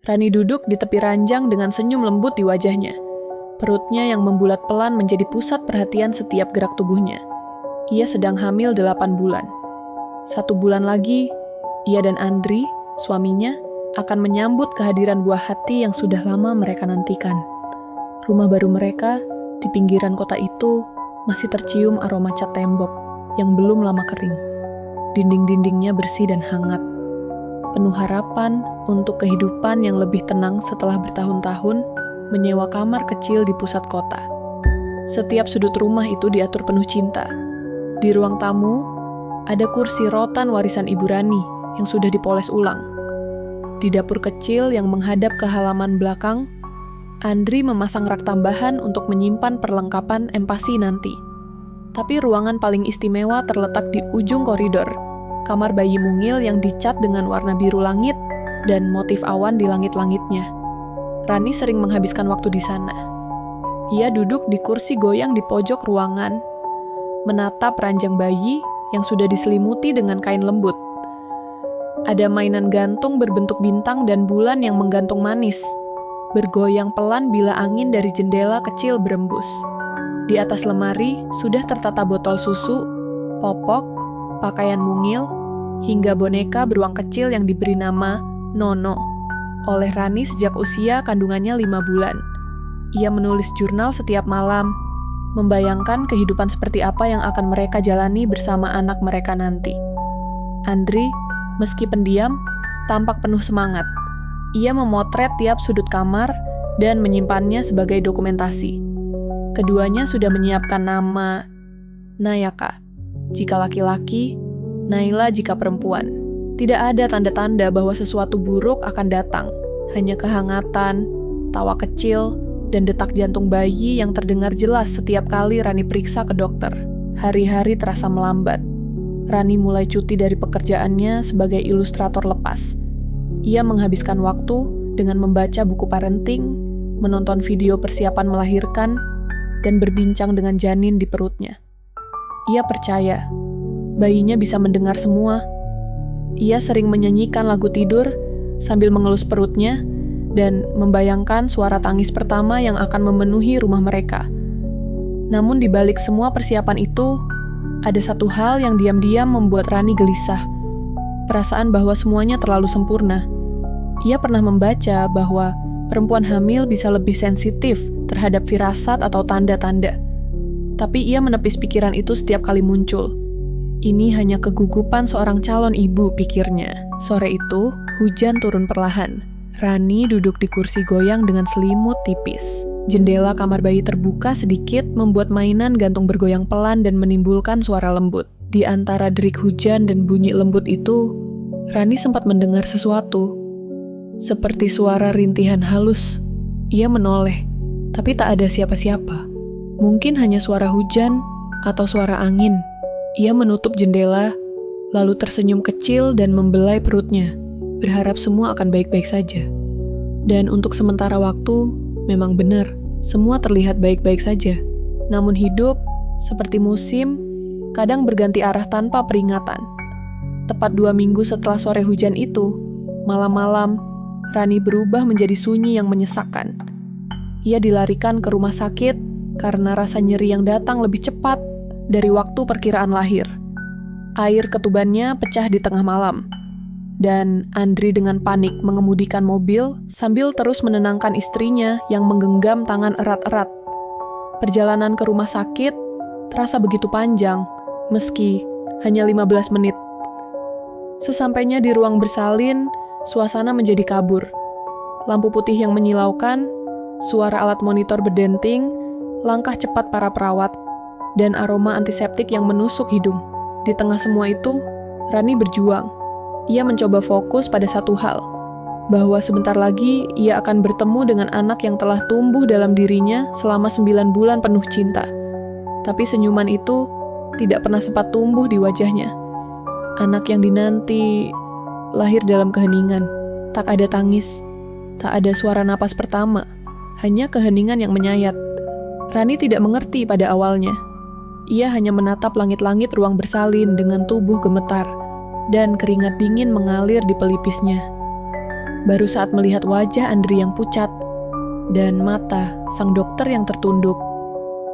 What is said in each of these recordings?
Rani duduk di tepi ranjang dengan senyum lembut di wajahnya. Perutnya yang membulat pelan menjadi pusat perhatian setiap gerak tubuhnya. Ia sedang hamil 8 bulan. 1 bulan lagi, ia dan Andri, suaminya, akan menyambut kehadiran buah hati yang sudah lama mereka nantikan. Rumah baru mereka di pinggiran kota itu masih tercium aroma cat tembok yang belum lama kering. Dinding-dindingnya bersih dan hangat. Penuh harapan untuk kehidupan yang lebih tenang setelah bertahun-tahun menyewa kamar kecil di pusat kota. Setiap sudut rumah itu diatur penuh cinta. Di ruang tamu, ada kursi rotan warisan Ibu Rani yang sudah dipoles ulang. Di dapur kecil yang menghadap ke halaman belakang, Andri memasang rak tambahan untuk menyimpan perlengkapan empasi nanti. Tapi ruangan paling istimewa terletak di ujung koridor, kamar bayi mungil yang dicat dengan warna biru langit dan motif awan di langit-langitnya. Rani sering menghabiskan waktu di sana. Ia duduk di kursi goyang di pojok ruangan, menatap ranjang bayi yang sudah diselimuti dengan kain lembut. Ada mainan gantung berbentuk bintang dan bulan yang menggantung manis, bergoyang pelan bila angin dari jendela kecil berembus. Di atas lemari sudah tertata botol susu, popok, pakaian mungil, hingga boneka beruang kecil yang diberi nama Nono oleh Rani sejak usia kandungannya 5 bulan. Ia menulis jurnal setiap malam, membayangkan kehidupan seperti apa yang akan mereka jalani bersama anak mereka nanti. Andri, meski pendiam, tampak penuh semangat. Ia memotret tiap sudut kamar dan menyimpannya sebagai dokumentasi. Keduanya sudah menyiapkan nama Nayaka jika laki-laki, Naila jika perempuan. Tidak ada tanda-tanda bahwa sesuatu buruk akan datang, hanya kehangatan, tawa kecil, dan detak jantung bayi yang terdengar jelas setiap kali Rani periksa ke dokter. Hari-hari terasa melambat. Rani mulai cuti dari pekerjaannya sebagai ilustrator lepas. Ia menghabiskan waktu dengan membaca buku parenting, menonton video persiapan melahirkan, dan berbincang dengan janin di perutnya. Ia percaya bayinya bisa mendengar semua. Ia sering menyanyikan lagu tidur sambil mengelus perutnya dan membayangkan suara tangis pertama yang akan memenuhi rumah mereka. Namun di balik semua persiapan itu, ada satu hal yang diam-diam membuat Rani gelisah. Perasaan bahwa semuanya terlalu sempurna. Ia pernah membaca bahwa perempuan hamil bisa lebih sensitif terhadap firasat atau tanda-tanda. Tapi ia menepis pikiran itu setiap kali muncul. Ini hanya kegugupan seorang calon ibu, pikirnya. Sore itu, hujan turun perlahan. Rani duduk di kursi goyang dengan selimut tipis. Jendela kamar bayi terbuka sedikit, membuat mainan gantung bergoyang pelan dan menimbulkan suara lembut. Di antara derik hujan dan bunyi lembut itu, Rani sempat mendengar sesuatu. Seperti suara rintihan halus. Ia menoleh, tapi tak ada siapa-siapa. Mungkin hanya suara hujan atau suara angin. Ia menutup jendela, lalu tersenyum kecil dan membelai perutnya, berharap semua akan baik-baik saja. Dan untuk sementara waktu, memang benar, semua terlihat baik-baik saja. Namun hidup, seperti musim, kadang berganti arah tanpa peringatan. Tepat 2 minggu setelah sore hujan itu, malam-malam, Rani berubah menjadi sunyi yang menyesakkan. Ia dilarikan ke rumah sakit karena rasa nyeri yang datang lebih cepat dari waktu perkiraan lahir. Air ketubannya pecah di tengah malam, dan Andri dengan panik mengemudikan mobil sambil terus menenangkan istrinya yang menggenggam tangan erat-erat. Perjalanan ke rumah sakit terasa begitu panjang, meski hanya 15 menit. Sesampainya di ruang bersalin, suasana menjadi kabur. Lampu putih yang menyilaukan, suara alat monitor berdenting, langkah cepat para perawat, dan aroma antiseptik yang menusuk hidung. Di tengah semua itu, Rani berjuang. Ia mencoba fokus pada satu hal, bahwa sebentar lagi ia akan bertemu dengan anak yang telah tumbuh dalam dirinya selama 9 bulan penuh cinta. Tapi senyuman itu tidak pernah sempat tumbuh di wajahnya. Anak yang dinanti lahir dalam keheningan. Tak ada tangis, tak ada suara napas pertama, hanya keheningan yang menyayat. Rani tidak mengerti pada awalnya. Ia hanya menatap langit-langit ruang bersalin dengan tubuh gemetar, dan keringat dingin mengalir di pelipisnya. Baru saat melihat wajah Andri yang pucat dan mata sang dokter yang tertunduk,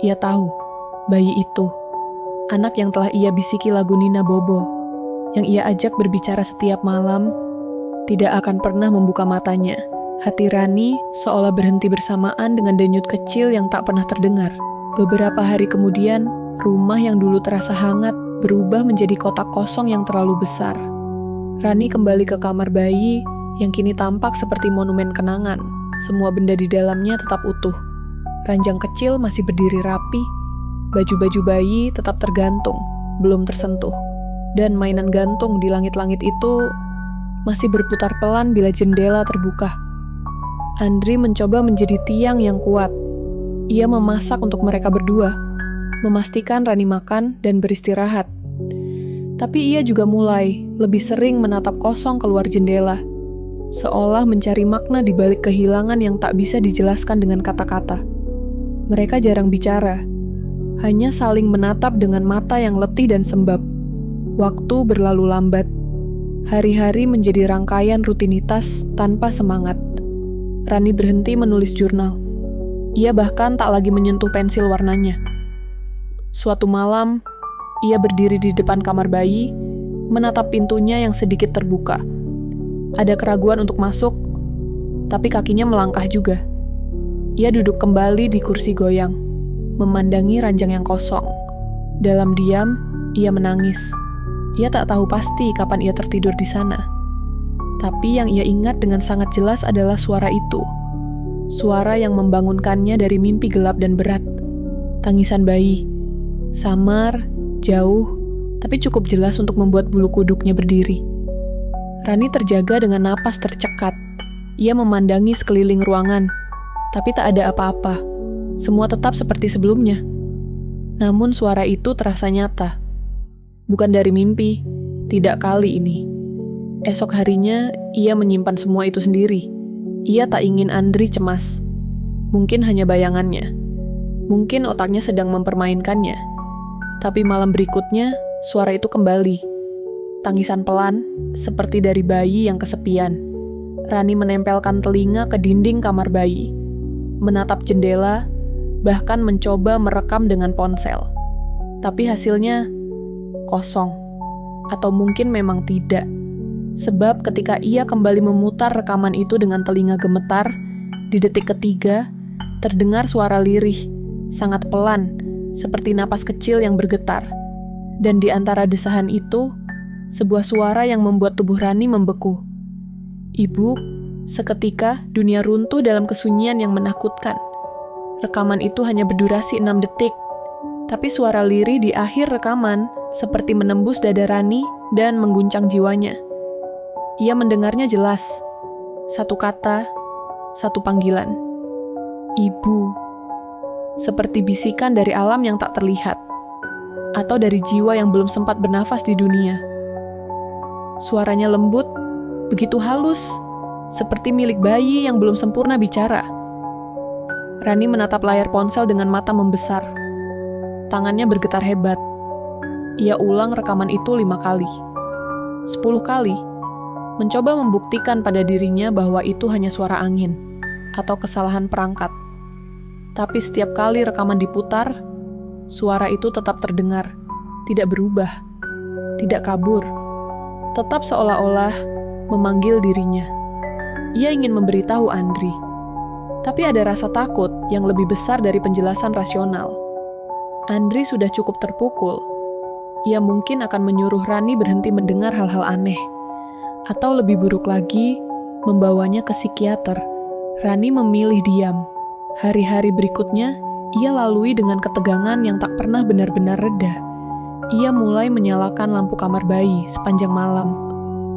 ia tahu bayi itu, anak yang telah ia bisiki lagu Nina Bobo, yang ia ajak berbicara setiap malam, tidak akan pernah membuka matanya. Hati Rani seolah berhenti bersamaan dengan denyut kecil yang tak pernah terdengar. Beberapa hari kemudian, rumah yang dulu terasa hangat berubah menjadi kotak kosong yang terlalu besar. Rani kembali ke kamar bayi yang kini tampak seperti monumen kenangan. Semua benda di dalamnya tetap utuh. Ranjang kecil masih berdiri rapi, baju-baju bayi tetap tergantung, belum tersentuh. Dan mainan gantung di langit-langit itu masih berputar pelan bila jendela terbuka. Andri mencoba menjadi tiang yang kuat. Ia memasak untuk mereka berdua, memastikan Rani makan dan beristirahat. Tapi ia juga mulai lebih sering menatap kosong keluar jendela, seolah mencari makna di balik kehilangan yang tak bisa dijelaskan dengan kata-kata. Mereka jarang bicara, hanya saling menatap dengan mata yang letih dan sembab. Waktu berlalu lambat. Hari-hari menjadi rangkaian rutinitas tanpa semangat. Rani berhenti menulis jurnal. Ia bahkan tak lagi menyentuh pensil warnanya. Suatu malam, ia berdiri di depan kamar bayi, menatap pintunya yang sedikit terbuka. Ada keraguan untuk masuk, tapi kakinya melangkah juga. Ia duduk kembali di kursi goyang, memandangi ranjang yang kosong. Dalam diam, ia menangis. Ia tak tahu pasti kapan ia tertidur di sana. Tapi yang ia ingat dengan sangat jelas adalah suara itu. Suara yang membangunkannya dari mimpi gelap dan berat. Tangisan bayi. Samar, jauh, tapi cukup jelas untuk membuat bulu kuduknya berdiri. Rani terjaga dengan napas tercekat. Ia memandangi sekeliling ruangan, tapi tak ada apa-apa. Semua tetap seperti sebelumnya. Namun suara itu terasa nyata. Bukan dari mimpi, tidak kali ini. Esok harinya, ia menyimpan semua itu sendiri. Ia tak ingin Andri cemas. Mungkin hanya bayangannya. Mungkin otaknya sedang mempermainkannya. Tapi malam berikutnya, suara itu kembali. Tangisan pelan, seperti dari bayi yang kesepian. Rani menempelkan telinga ke dinding kamar bayi, menatap jendela, bahkan mencoba merekam dengan ponsel. Tapi hasilnya kosong. Atau mungkin memang tidak. Sebab ketika ia kembali memutar rekaman itu dengan telinga gemetar, di detik ketiga, terdengar suara lirih, sangat pelan, seperti napas kecil yang bergetar. Dan di antara desahan itu, sebuah suara yang membuat tubuh Rani membeku. Ibu, seketika dunia runtuh dalam kesunyian yang menakutkan. Rekaman itu hanya berdurasi 6 detik, tapi suara lirih di akhir rekaman seperti menembus dada Rani dan mengguncang jiwanya. Ia mendengarnya jelas. Satu kata, satu panggilan. Ibu. Seperti bisikan dari alam yang tak terlihat. Atau dari jiwa yang belum sempat bernafas di dunia. Suaranya lembut, begitu halus, seperti milik bayi yang belum sempurna bicara. Rani menatap layar ponsel dengan mata membesar. Tangannya bergetar hebat. Ia ulang rekaman itu 5 kali. 10 kali. Mencoba membuktikan pada dirinya bahwa itu hanya suara angin atau kesalahan perangkat. Tapi setiap kali rekaman diputar, suara itu tetap terdengar, tidak berubah, tidak kabur. Tetap seolah-olah memanggil dirinya. Ia ingin memberitahu Andri. Tapi ada rasa takut yang lebih besar dari penjelasan rasional. Andri sudah cukup terpukul. Ia mungkin akan menyuruh Rani berhenti mendengar hal-hal aneh. Atau lebih buruk lagi, membawanya ke psikiater. Rani memilih diam. Hari-hari berikutnya, ia lalui dengan ketegangan yang tak pernah benar-benar reda. Ia mulai menyalakan lampu kamar bayi sepanjang malam.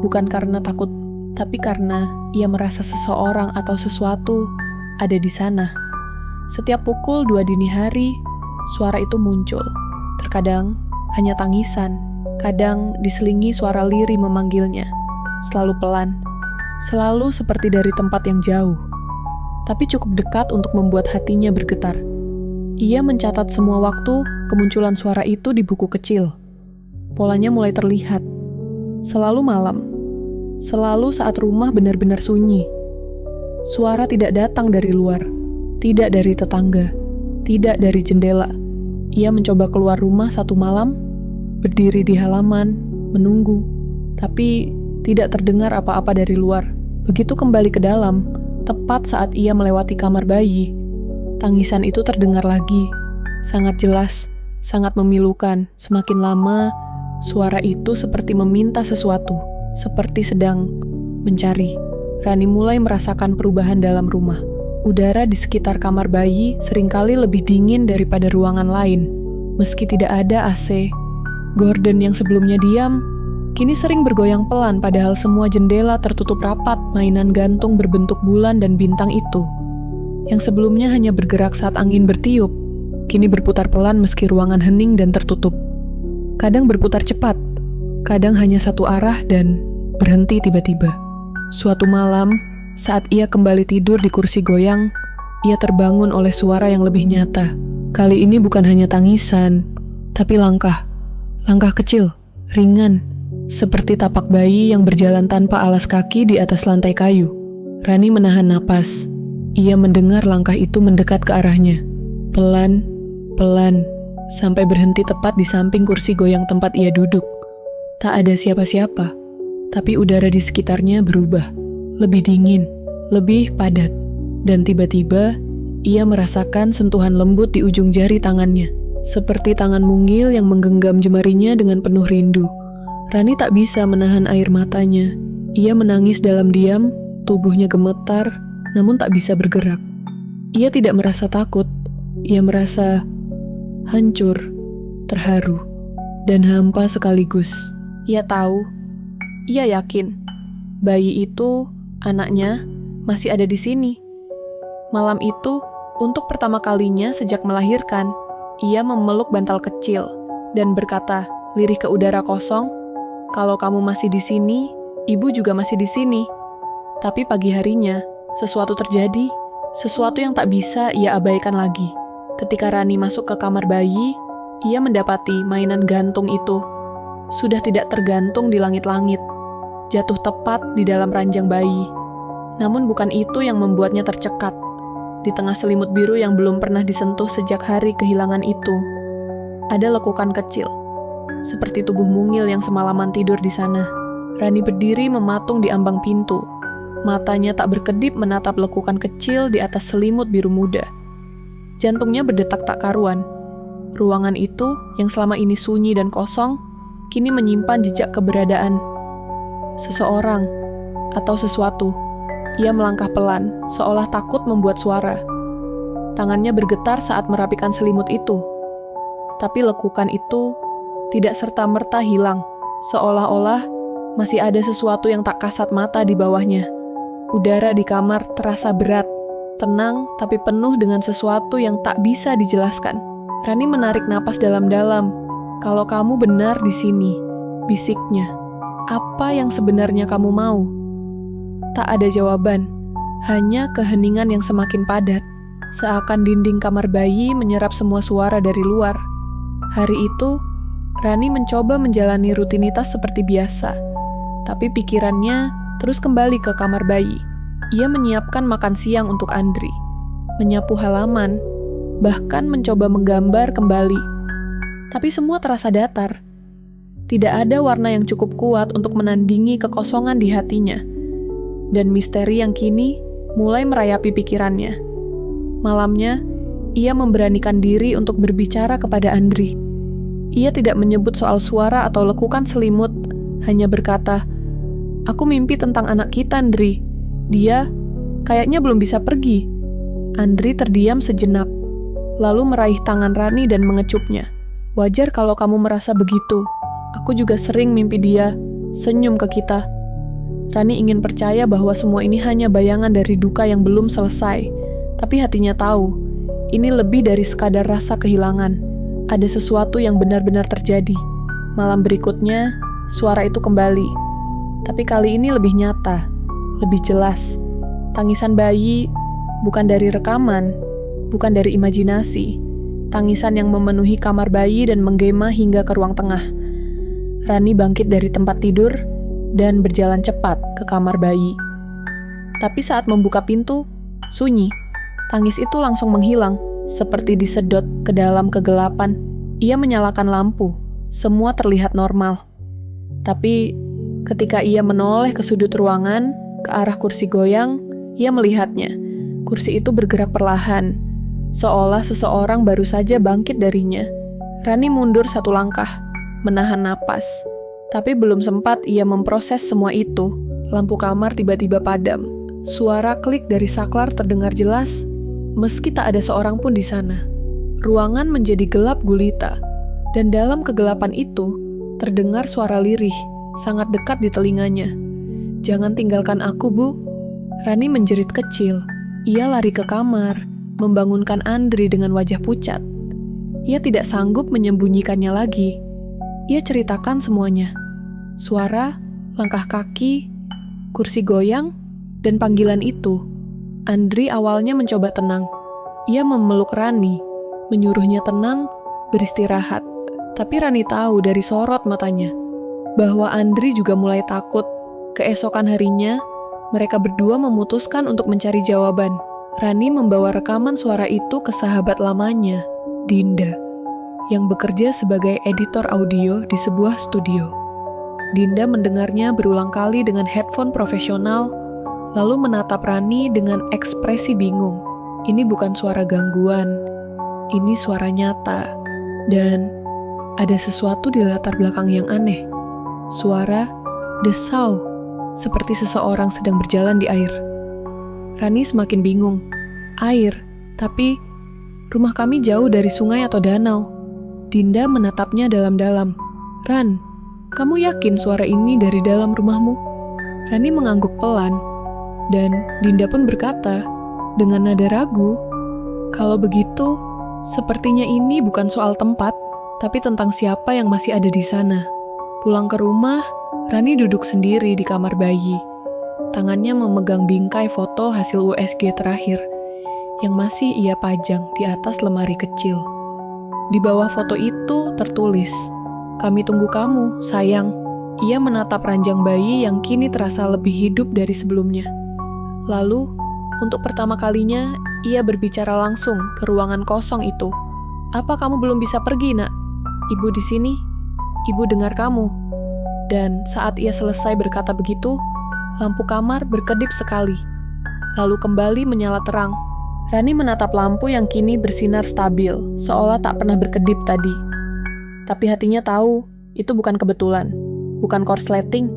Bukan karena takut, tapi karena ia merasa seseorang atau sesuatu ada di sana. Setiap pukul 2 dini hari, suara itu muncul. Terkadang hanya tangisan, kadang diselingi suara lirih memanggilnya. Selalu pelan, selalu seperti dari tempat yang jauh. Tapi cukup dekat untuk membuat hatinya bergetar. Ia mencatat semua waktu kemunculan suara itu di buku kecil. Polanya mulai terlihat. Selalu malam. Selalu saat rumah benar-benar sunyi. Suara tidak datang dari luar, tidak dari tetangga, tidak dari jendela. Ia mencoba keluar rumah satu malam, berdiri di halaman, menunggu, tapi tidak terdengar apa-apa dari luar. Begitu kembali ke dalam, tepat saat ia melewati kamar bayi, tangisan itu terdengar lagi, sangat jelas, sangat memilukan. Semakin lama, suara itu seperti meminta sesuatu, seperti sedang mencari. Rani mulai merasakan perubahan dalam rumah. Udara di sekitar kamar bayi seringkali lebih dingin daripada ruangan lain. Meski tidak ada AC, Gordon yang sebelumnya diam, kini sering bergoyang pelan padahal semua jendela tertutup rapat. Mainan gantung berbentuk bulan dan bintang itu, yang sebelumnya hanya bergerak saat angin bertiup, kini berputar pelan meski ruangan hening dan tertutup. Kadang berputar cepat, kadang hanya satu arah dan berhenti tiba-tiba. Suatu malam, saat ia kembali tidur di kursi goyang, ia terbangun oleh suara yang lebih nyata. Kali ini bukan hanya tangisan, tapi langkah kecil, ringan, seperti tapak bayi yang berjalan tanpa alas kaki di atas lantai kayu. Rani menahan napas. Ia mendengar langkah itu mendekat ke arahnya. Pelan, sampai berhenti tepat di samping kursi goyang tempat ia duduk. Tak ada siapa-siapa, tapi udara di sekitarnya berubah. Lebih dingin, lebih padat. Dan tiba-tiba, ia merasakan sentuhan lembut di ujung jari tangannya. Seperti tangan mungil yang menggenggam jemarinya dengan penuh rindu. Rani tak bisa menahan air matanya. Ia menangis dalam diam, tubuhnya gemetar, namun tak bisa bergerak. Ia tidak merasa takut, ia merasa hancur, terharu, dan hampa sekaligus. Ia tahu, ia yakin, bayi itu, anaknya, masih ada di sini. Malam itu, untuk pertama kalinya sejak melahirkan, ia memeluk bantal kecil dan berkata, lirih ke udara kosong, "Kalau kamu masih di sini, ibu juga masih di sini." Tapi pagi harinya, sesuatu terjadi, sesuatu yang tak bisa ia abaikan lagi. Ketika Rani masuk ke kamar bayi, ia mendapati mainan gantung itu sudah tidak tergantung di langit-langit, jatuh tepat di dalam ranjang bayi. Namun bukan itu yang membuatnya tercekat. Di tengah selimut biru yang belum pernah disentuh sejak hari kehilangan itu, ada lekukan kecil, seperti tubuh mungil yang semalaman tidur di sana. Rani berdiri mematung di ambang pintu. Matanya tak berkedip menatap lekukan kecil di atas selimut biru muda. Jantungnya berdetak tak karuan. Ruangan itu, yang selama ini sunyi dan kosong, kini menyimpan jejak keberadaan seseorang atau sesuatu. Ia melangkah pelan, seolah takut membuat suara. Tangannya bergetar saat merapikan selimut itu. Tapi lekukan itu tidak serta-merta hilang, seolah-olah masih ada sesuatu yang tak kasat mata di bawahnya. Udara di kamar terasa berat, tenang tapi penuh dengan sesuatu yang tak bisa dijelaskan. Rani menarik napas dalam-dalam. "Kalau kamu benar di sini," bisiknya. "Apa yang sebenarnya kamu mau?" Tak ada jawaban, hanya keheningan yang semakin padat, seakan dinding kamar bayi menyerap semua suara dari luar. Hari itu, Rani mencoba menjalani rutinitas seperti biasa, tapi pikirannya terus kembali ke kamar bayi. Ia menyiapkan makan siang untuk Andri, menyapu halaman, bahkan mencoba menggambar kembali. Tapi semua terasa datar. Tidak ada warna yang cukup kuat untuk menandingi kekosongan di hatinya. Dan misteri yang kini mulai merayapi pikirannya. Malamnya, ia memberanikan diri untuk berbicara kepada Andri. Ia tidak menyebut soal suara atau lekukan selimut, hanya berkata, "Aku mimpi tentang anak kita, Andri. Dia kayaknya belum bisa pergi." Andri terdiam sejenak, lalu meraih tangan Rani dan mengecupnya. "Wajar kalau kamu merasa begitu. Aku juga sering mimpi dia, senyum ke kita." Rani ingin percaya bahwa semua ini hanya bayangan dari duka yang belum selesai. Tapi hatinya tahu, ini lebih dari sekadar rasa kehilangan. Ada sesuatu yang benar-benar terjadi. Malam berikutnya, suara itu kembali. Tapi kali ini lebih nyata, lebih jelas. Tangisan bayi bukan dari rekaman, bukan dari imajinasi. Tangisan yang memenuhi kamar bayi dan menggema hingga ke ruang tengah. Rani bangkit dari tempat tidur, dan berjalan cepat ke kamar bayi. Tapi saat membuka pintu, sunyi. Tangis itu langsung menghilang, seperti disedot ke dalam kegelapan. Ia menyalakan lampu, semua terlihat normal. Tapi ketika ia menoleh ke sudut ruangan, ke arah kursi goyang, ia melihatnya. Kursi itu bergerak perlahan, seolah seseorang baru saja bangkit darinya. Rani mundur satu langkah, menahan napas. Tapi belum sempat ia memproses semua itu, lampu kamar tiba-tiba padam. Suara klik dari saklar terdengar jelas, meski tak ada seorang pun di sana. Ruangan menjadi gelap gulita, dan dalam kegelapan itu, terdengar suara lirih, sangat dekat di telinganya. "Jangan tinggalkan aku, Bu." Rani menjerit kecil. Ia lari ke kamar, membangunkan Andri dengan wajah pucat. Ia tidak sanggup menyembunyikannya lagi. Ia ceritakan semuanya. Suara, langkah kaki, kursi goyang, dan panggilan itu. Andri awalnya mencoba tenang. Ia memeluk Rani, menyuruhnya tenang, beristirahat. Tapi Rani tahu dari sorot matanya bahwa Andri juga mulai takut. Keesokan harinya, mereka berdua memutuskan untuk mencari jawaban. Rani membawa rekaman suara itu ke sahabat lamanya, Dinda, yang bekerja sebagai editor audio di sebuah studio. Dinda mendengarnya berulang kali dengan headphone profesional, lalu menatap Rani dengan ekspresi bingung. Ini bukan suara gangguan, ini suara nyata. Dan ada sesuatu di latar belakang yang aneh. Suara desau, seperti seseorang sedang berjalan di air. Rani semakin bingung. Air, tapi rumah kami jauh dari sungai atau danau. Dinda menatapnya dalam-dalam. "Ran, kamu yakin suara ini dari dalam rumahmu?" Rani mengangguk pelan, dan Dinda pun berkata dengan nada ragu, "Kalau begitu, sepertinya ini bukan soal tempat, tapi tentang siapa yang masih ada di sana." Pulang ke rumah, Rani duduk sendiri di kamar bayi. Tangannya memegang bingkai foto hasil USG terakhir yang masih ia pajang di atas lemari kecil. Di bawah foto itu tertulis, "Kami tunggu kamu, sayang." Ia menatap ranjang bayi yang kini terasa lebih hidup dari sebelumnya. Lalu, untuk pertama kalinya, ia berbicara langsung ke ruangan kosong itu. "Apa kamu belum bisa pergi, Nak? Ibu di sini. Ibu dengar kamu." Dan saat ia selesai berkata begitu, lampu kamar berkedip sekali, lalu kembali menyala terang. Rani menatap lampu yang kini bersinar stabil, seolah tak pernah berkedip tadi. Tapi hatinya tahu, itu bukan kebetulan, bukan korsleting,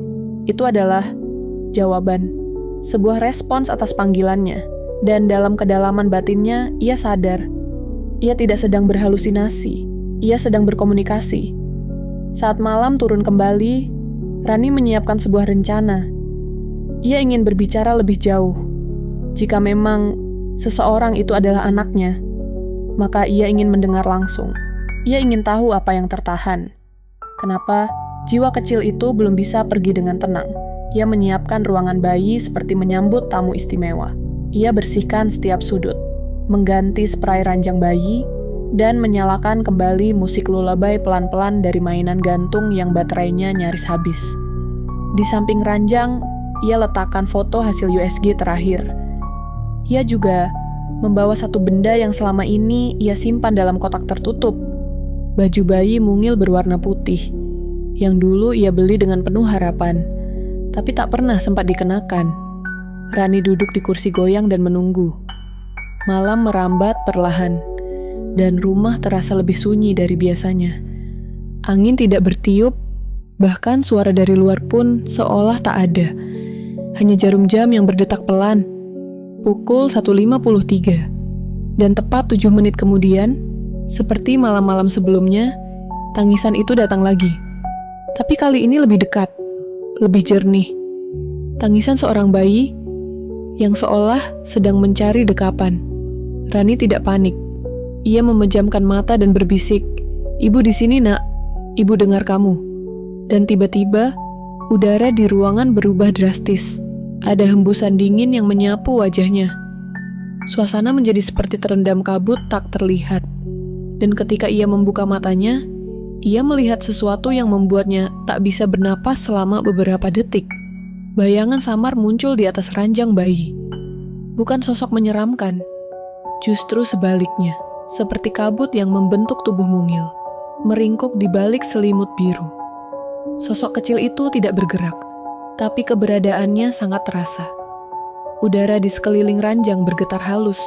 itu adalah jawaban. Sebuah respons atas panggilannya, dan dalam kedalaman batinnya, ia sadar. Ia tidak sedang berhalusinasi, ia sedang berkomunikasi. Saat malam turun kembali, Rani menyiapkan sebuah rencana. Ia ingin berbicara lebih jauh. Jika memang seseorang itu adalah anaknya, maka ia ingin mendengar langsung. Ia ingin tahu apa yang tertahan. Kenapa jiwa kecil itu belum bisa pergi dengan tenang. Ia menyiapkan ruangan bayi seperti menyambut tamu istimewa. Ia bersihkan setiap sudut, mengganti spray ranjang bayi, dan menyalakan kembali musik lullaby pelan-pelan dari mainan gantung yang baterainya nyaris habis. Di samping ranjang, ia letakkan foto hasil USG terakhir. Ia juga membawa satu benda yang selama ini ia simpan dalam kotak tertutup. Baju bayi mungil berwarna putih, yang dulu ia beli dengan penuh harapan, tapi tak pernah sempat dikenakan. Rani duduk di kursi goyang dan menunggu. Malam merambat perlahan, dan rumah terasa lebih sunyi dari biasanya. Angin tidak bertiup, bahkan suara dari luar pun seolah tak ada. Hanya jarum jam yang berdetak pelan. Pukul 1.53. Dan tepat 7 menit kemudian, seperti malam-malam sebelumnya, tangisan itu datang lagi. Tapi kali ini lebih dekat, lebih jernih. Tangisan seorang bayi yang seolah sedang mencari dekapan. Rani tidak panik. Ia memejamkan mata dan berbisik, "Ibu di sini, Nak. Ibu dengar kamu." Dan tiba-tiba, udara di ruangan berubah drastis. Ada hembusan dingin yang menyapu wajahnya. Suasana menjadi seperti terendam kabut tak terlihat. Dan ketika ia membuka matanya, Ia melihat sesuatu yang membuatnya tak bisa bernapas selama beberapa detik. Bayangan samar muncul di atas ranjang bayi. Bukan sosok menyeramkan, justru sebaliknya, seperti kabut yang membentuk tubuh mungil, meringkuk di balik selimut biru. Sosok kecil itu tidak bergerak, tapi keberadaannya sangat terasa. Udara di sekeliling ranjang bergetar halus,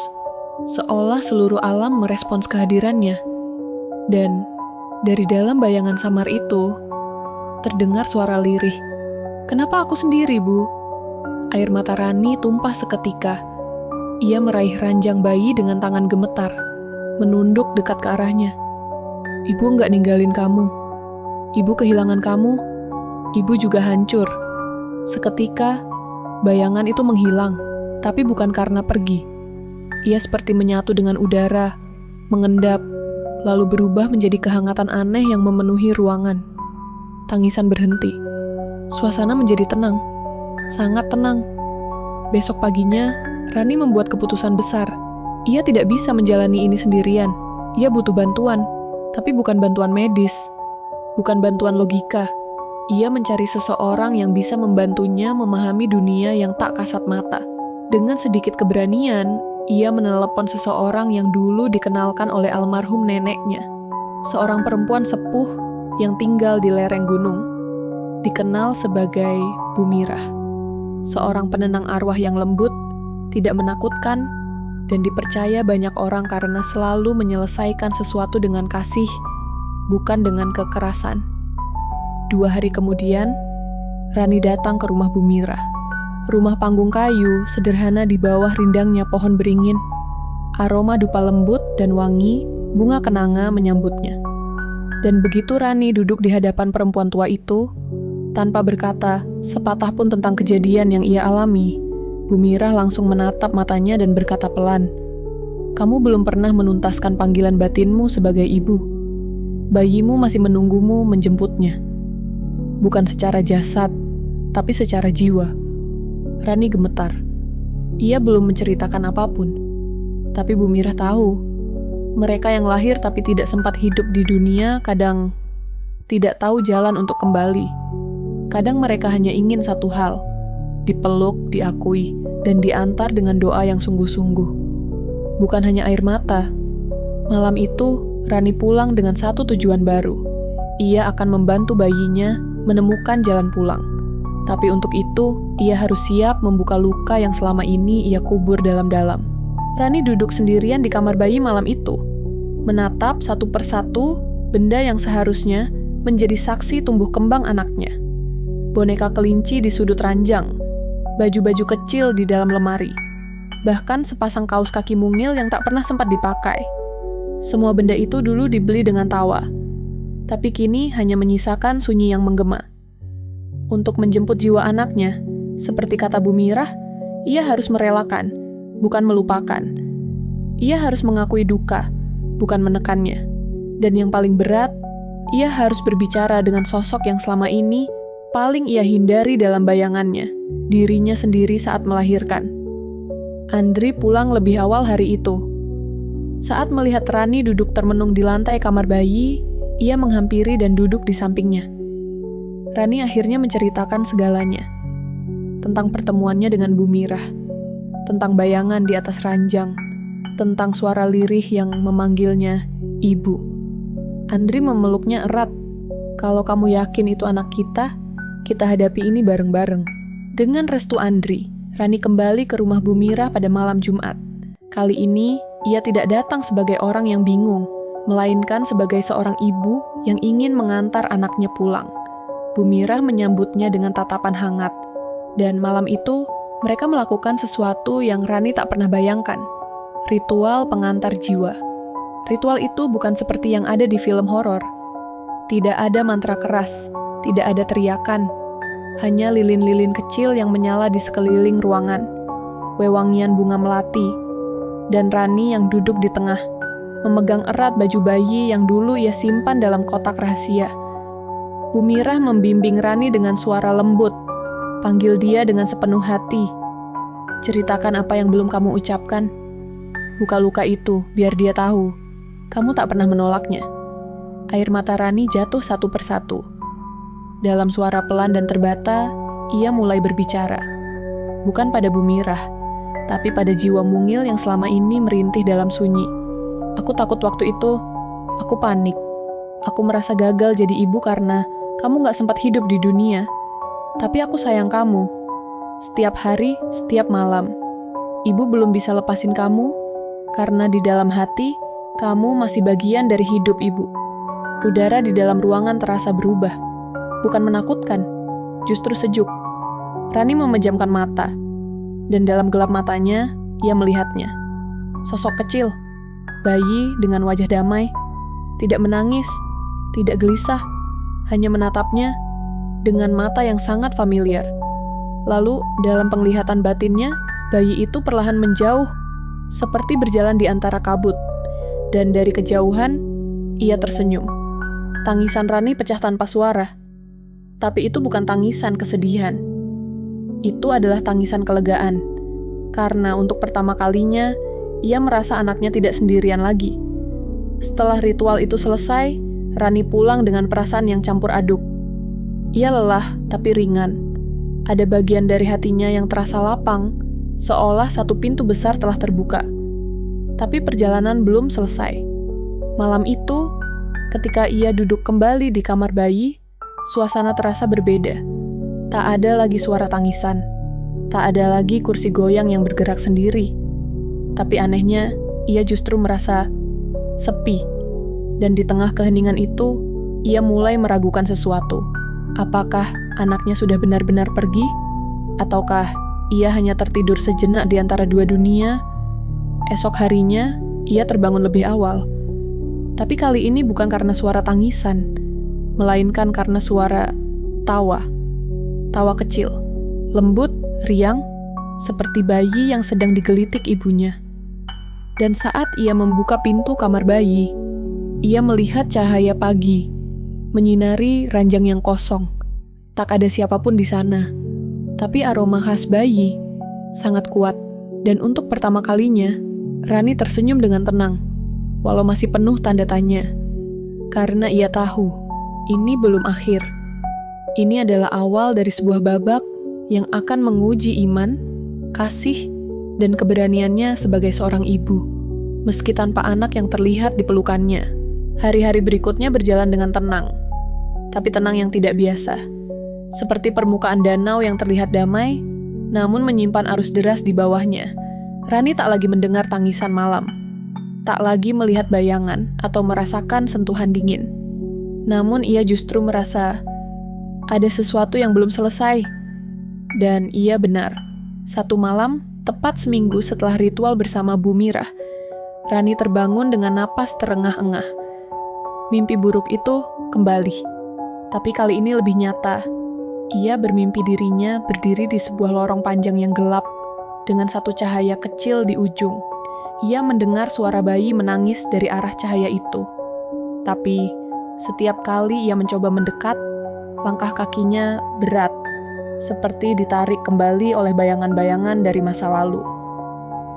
seolah seluruh alam merespons kehadirannya. Dan dari dalam bayangan samar itu, terdengar suara lirih. "Kenapa aku sendiri, Bu?" Air mata Rani tumpah seketika. Ia meraih ranjang bayi dengan tangan gemetar, menunduk dekat ke arahnya. "Ibu nggak ninggalin kamu. Ibu kehilangan kamu. Ibu juga hancur." Seketika, bayangan itu menghilang, tapi bukan karena pergi. Ia seperti menyatu dengan udara, mengendap, lalu berubah menjadi kehangatan aneh yang memenuhi ruangan. Tangisan berhenti. Suasana menjadi tenang, sangat tenang. Besok paginya, Rani membuat keputusan besar. Ia tidak bisa menjalani ini sendirian. Ia butuh bantuan, tapi bukan bantuan medis, bukan bantuan logika. Ia mencari seseorang yang bisa membantunya memahami dunia yang tak kasat mata. Dengan sedikit keberanian, ia menelepon seseorang yang dulu dikenalkan oleh almarhum neneknya. Seorang perempuan sepuh yang tinggal di lereng gunung, dikenal sebagai Bu Mirah. Seorang penenang arwah yang lembut, tidak menakutkan, dan dipercaya banyak orang karena selalu menyelesaikan sesuatu dengan kasih, bukan dengan kekerasan. 2 hari kemudian, Rani datang ke rumah Bu Mirah. Rumah panggung kayu, sederhana di bawah rindangnya pohon beringin. Aroma dupa lembut dan wangi, bunga kenanga menyambutnya. Dan begitu Rani duduk di hadapan perempuan tua itu, tanpa berkata sepatah pun tentang kejadian yang ia alami, Bu Mirah langsung menatap matanya dan berkata pelan, "Kamu belum pernah menuntaskan panggilan batinmu sebagai ibu. Bayimu masih menunggumu menjemputnya. Bukan secara jasad, tapi secara jiwa." Rani gemetar. Ia belum menceritakan apapun. Tapi Bu Mirah tahu, mereka yang lahir tapi tidak sempat hidup di dunia kadang tidak tahu jalan untuk kembali. Kadang mereka hanya ingin satu hal, dipeluk, diakui, dan diantar dengan doa yang sungguh-sungguh. Bukan hanya air mata. Malam itu, Rani pulang dengan satu tujuan baru. Ia akan membantu bayinya menemukan jalan pulang. Tapi untuk itu, ia harus siap membuka luka yang selama ini ia kubur dalam-dalam. Rani duduk sendirian di kamar bayi malam itu, menatap satu persatu benda yang seharusnya menjadi saksi tumbuh kembang anaknya. Boneka kelinci di sudut ranjang, baju-baju kecil di dalam lemari, bahkan sepasang kaos kaki mungil yang tak pernah sempat dipakai. Semua benda itu dulu dibeli dengan tawa, tapi kini hanya menyisakan sunyi yang menggema. Untuk menjemput jiwa anaknya, seperti kata Bu Mirah, ia harus merelakan, bukan melupakan. Ia harus mengakui duka, bukan menekannya. Dan yang paling berat, ia harus berbicara dengan sosok yang selama ini paling ia hindari dalam bayangannya, dirinya sendiri saat melahirkan. Andri pulang lebih awal hari itu. Saat melihat Rani duduk termenung di lantai kamar bayi, ia menghampiri dan duduk di sampingnya. Rani akhirnya menceritakan segalanya. Tentang pertemuannya dengan Bu Mirah, tentang bayangan di atas ranjang, tentang suara lirih yang memanggilnya ibu. Andri memeluknya erat. "Kalau kamu yakin itu anak kita hadapi ini bareng-bareng." Dengan restu Andri, Rani kembali ke rumah Bu Mirah pada malam Jumat. Kali ini, ia tidak datang sebagai orang yang bingung, melainkan sebagai seorang ibu yang ingin mengantar anaknya pulang. Bu Mirah menyambutnya dengan tatapan hangat, dan malam itu mereka melakukan sesuatu yang Rani tak pernah bayangkan. Ritual pengantar jiwa. Ritual itu bukan seperti yang ada di film horor. Tidak ada mantra keras, tidak ada teriakan, hanya lilin-lilin kecil yang menyala di sekeliling ruangan, wewangian bunga melati, dan Rani yang duduk di tengah, memegang erat baju bayi yang dulu ia simpan dalam kotak rahasia. Bu Mirah membimbing Rani dengan suara lembut, panggil dia dengan sepenuh hati. "Ceritakan apa yang belum kamu ucapkan. Buka luka itu, biar dia tahu. Kamu tak pernah menolaknya." Air mata Rani jatuh satu persatu. Dalam suara pelan dan terbata, ia mulai berbicara. Bukan pada Bumirah, tapi pada jiwa mungil yang selama ini merintih dalam sunyi. Aku takut waktu itu, aku panik. Aku merasa gagal jadi ibu karena kamu gak sempat hidup di dunia. Tapi aku sayang kamu. Setiap hari, setiap malam. Ibu belum bisa lepasin kamu, karena di dalam hati, kamu masih bagian dari hidup ibu. Udara di dalam ruangan terasa berubah. Bukan menakutkan, justru sejuk. Rani memejamkan mata, dan dalam gelap matanya, ia melihatnya. Sosok kecil, bayi dengan wajah damai, tidak menangis, tidak gelisah, hanya menatapnya dengan mata yang sangat familiar. Lalu, dalam penglihatan batinnya, bayi itu perlahan menjauh, seperti berjalan di antara kabut. Dan dari kejauhan, ia tersenyum. Tangisan Rani pecah tanpa suara. Tapi itu bukan tangisan kesedihan. Itu adalah tangisan kelegaan. Karena untuk pertama kalinya, ia merasa anaknya tidak sendirian lagi. Setelah ritual itu selesai, Rani pulang dengan perasaan yang campur aduk. Ia lelah, tapi ringan. Ada bagian dari hatinya yang terasa lapang, seolah satu pintu besar telah terbuka. Tapi perjalanan belum selesai. Malam itu, ketika ia duduk kembali di kamar bayi, suasana terasa berbeda. Tak ada lagi suara tangisan. Tak ada lagi kursi goyang yang bergerak sendiri. Tapi anehnya, ia justru merasa sepi. Dan di tengah keheningan itu, ia mulai meragukan sesuatu. Apakah anaknya sudah benar-benar pergi? Ataukah ia hanya tertidur sejenak di antara dua dunia? Esok harinya, ia terbangun lebih awal. Tapi kali ini bukan karena suara tangisan, melainkan karena suara tawa. Tawa kecil, lembut, riang, seperti bayi yang sedang digelitik ibunya. Dan saat ia membuka pintu kamar bayi, ia melihat cahaya pagi, menyinari ranjang yang kosong. Tak ada siapapun di sana, tapi aroma khas bayi sangat kuat. Dan untuk pertama kalinya, Rani tersenyum dengan tenang, walau masih penuh tanda tanya. Karena ia tahu, ini belum akhir. Ini adalah awal dari sebuah babak yang akan menguji iman, kasih, dan keberaniannya sebagai seorang ibu, meski tanpa anak yang terlihat di pelukannya. Hari-hari berikutnya berjalan dengan tenang, tapi tenang yang tidak biasa. Seperti permukaan danau yang terlihat damai, namun menyimpan arus deras di bawahnya. Rani tak lagi mendengar tangisan malam, tak lagi melihat bayangan atau merasakan sentuhan dingin. Namun ia justru merasa ada sesuatu yang belum selesai. Dan ia benar. Satu malam, tepat seminggu setelah ritual bersama Bumirah, Rani terbangun dengan napas terengah-engah. Mimpi buruk itu kembali. Tapi kali ini lebih nyata. Ia bermimpi dirinya berdiri di sebuah lorong panjang yang gelap, dengan satu cahaya kecil di ujung. Ia mendengar suara bayi menangis dari arah cahaya itu. Tapi, setiap kali ia mencoba mendekat, langkah kakinya berat, seperti ditarik kembali oleh bayangan-bayangan dari masa lalu.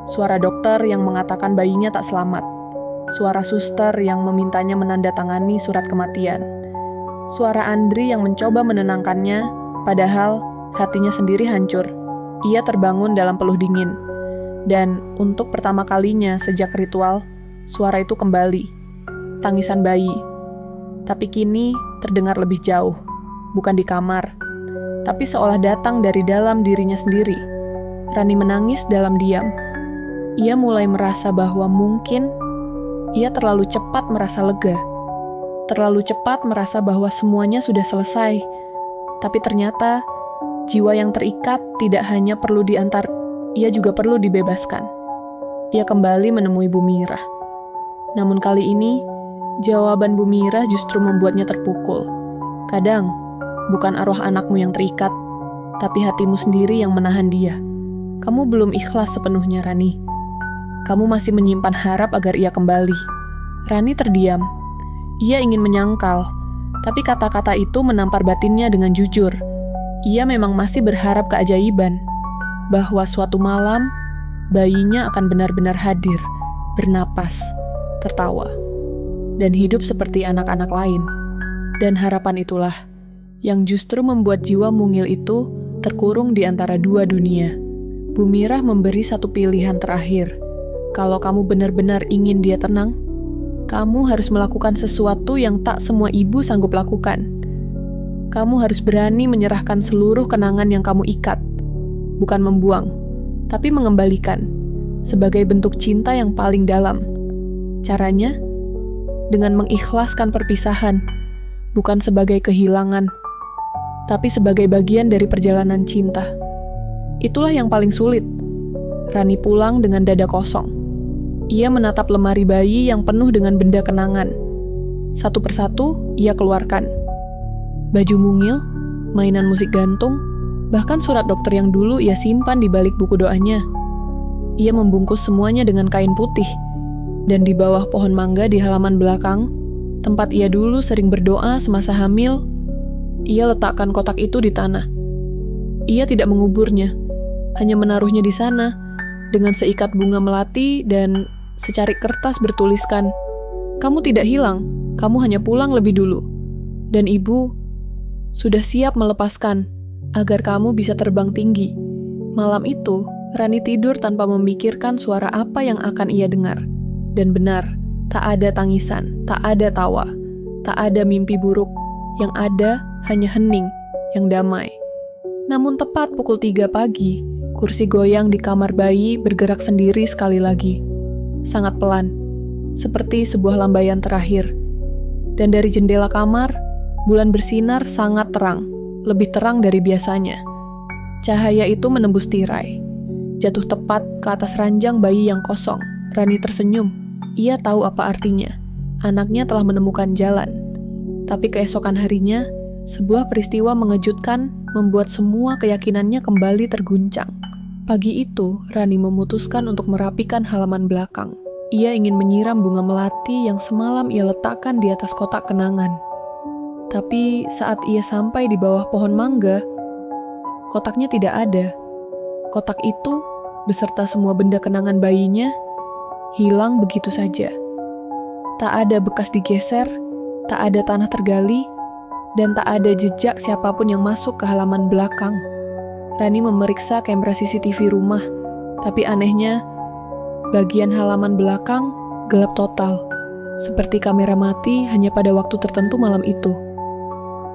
Suara dokter yang mengatakan bayinya tak selamat. Suara suster yang memintanya menandatangani surat kematian. Suara Andri yang mencoba menenangkannya, padahal hatinya sendiri hancur. Ia terbangun dalam peluh dingin. Dan untuk pertama kalinya sejak ritual, suara itu kembali. Tangisan bayi. Tapi kini terdengar lebih jauh. Bukan di kamar, tapi seolah datang dari dalam dirinya sendiri. Rani menangis dalam diam. Ia mulai merasa bahwa mungkin ia terlalu cepat merasa lega. Terlalu cepat merasa bahwa semuanya sudah selesai. Tapi ternyata, jiwa yang terikat tidak hanya perlu diantar, ia juga perlu dibebaskan. Ia kembali menemui Bumirah. Namun kali ini, jawaban Bumirah justru membuatnya terpukul. Kadang, bukan arwah anakmu yang terikat, tapi hatimu sendiri yang menahan dia. Kamu belum ikhlas sepenuhnya, Rani. Kamu masih menyimpan harap agar ia kembali. Rani terdiam. Ia ingin menyangkal, tapi kata-kata itu menampar batinnya dengan jujur. Ia memang masih berharap keajaiban, bahwa suatu malam, bayinya akan benar-benar hadir, bernapas, tertawa. dan hidup seperti anak-anak lain. Dan harapan itulah yang justru membuat jiwa mungil itu terkurung di antara dua dunia. Bu Mirah memberi satu pilihan terakhir. Kalau kamu benar-benar ingin dia tenang, kamu harus melakukan sesuatu yang tak semua ibu sanggup lakukan. Kamu harus berani menyerahkan seluruh kenangan yang kamu ikat. Bukan membuang, tapi mengembalikan, sebagai bentuk cinta yang paling dalam. Caranya, dengan mengikhlaskan perpisahan, bukan sebagai kehilangan, tapi sebagai bagian dari perjalanan cinta. Itulah yang paling sulit. Rani pulang dengan dada kosong. Ia menatap lemari bayi yang penuh dengan benda kenangan. Satu persatu, ia keluarkan. Baju mungil, mainan musik gantung, bahkan surat dokter yang dulu ia simpan di balik buku doanya. Ia membungkus semuanya dengan kain putih, dan di bawah pohon mangga di halaman belakang, tempat ia dulu sering berdoa semasa hamil, ia letakkan kotak itu di tanah. Ia tidak menguburnya, hanya menaruhnya di sana, dengan seikat bunga melati dan secarik kertas bertuliskan, "Kamu tidak hilang, kamu hanya pulang lebih dulu. Dan ibu sudah siap melepaskan, agar kamu bisa terbang tinggi." Malam itu, Rani tidur tanpa memikirkan suara apa yang akan ia dengar. Dan benar, tak ada tangisan, tak ada tawa, tak ada mimpi buruk. Yang ada hanya hening yang damai. Namun tepat pukul 3 pagi, kursi goyang di kamar bayi bergerak sendiri sekali lagi. Sangat pelan, seperti sebuah lambaian terakhir. Dan dari jendela kamar, bulan bersinar sangat terang, lebih terang dari biasanya. Cahaya itu menembus tirai, jatuh tepat ke atas ranjang bayi yang kosong. Rani tersenyum. Ia tahu apa artinya. Anaknya telah menemukan jalan. Tapi keesokan harinya, sebuah peristiwa mengejutkan membuat semua keyakinannya kembali terguncang. Pagi itu, Rani memutuskan untuk merapikan halaman belakang. Ia ingin menyiram bunga melati yang semalam ia letakkan di atas kotak kenangan. Tapi saat ia sampai di bawah pohon mangga, kotaknya tidak ada. Kotak itu, beserta semua benda kenangan bayinya, hilang begitu saja. Tak ada bekas digeser, tak ada tanah tergali, dan tak ada jejak siapapun yang masuk ke halaman belakang. Rani memeriksa kamera CCTV rumah, tapi anehnya, bagian halaman belakang gelap total, seperti kamera mati hanya pada waktu tertentu malam itu.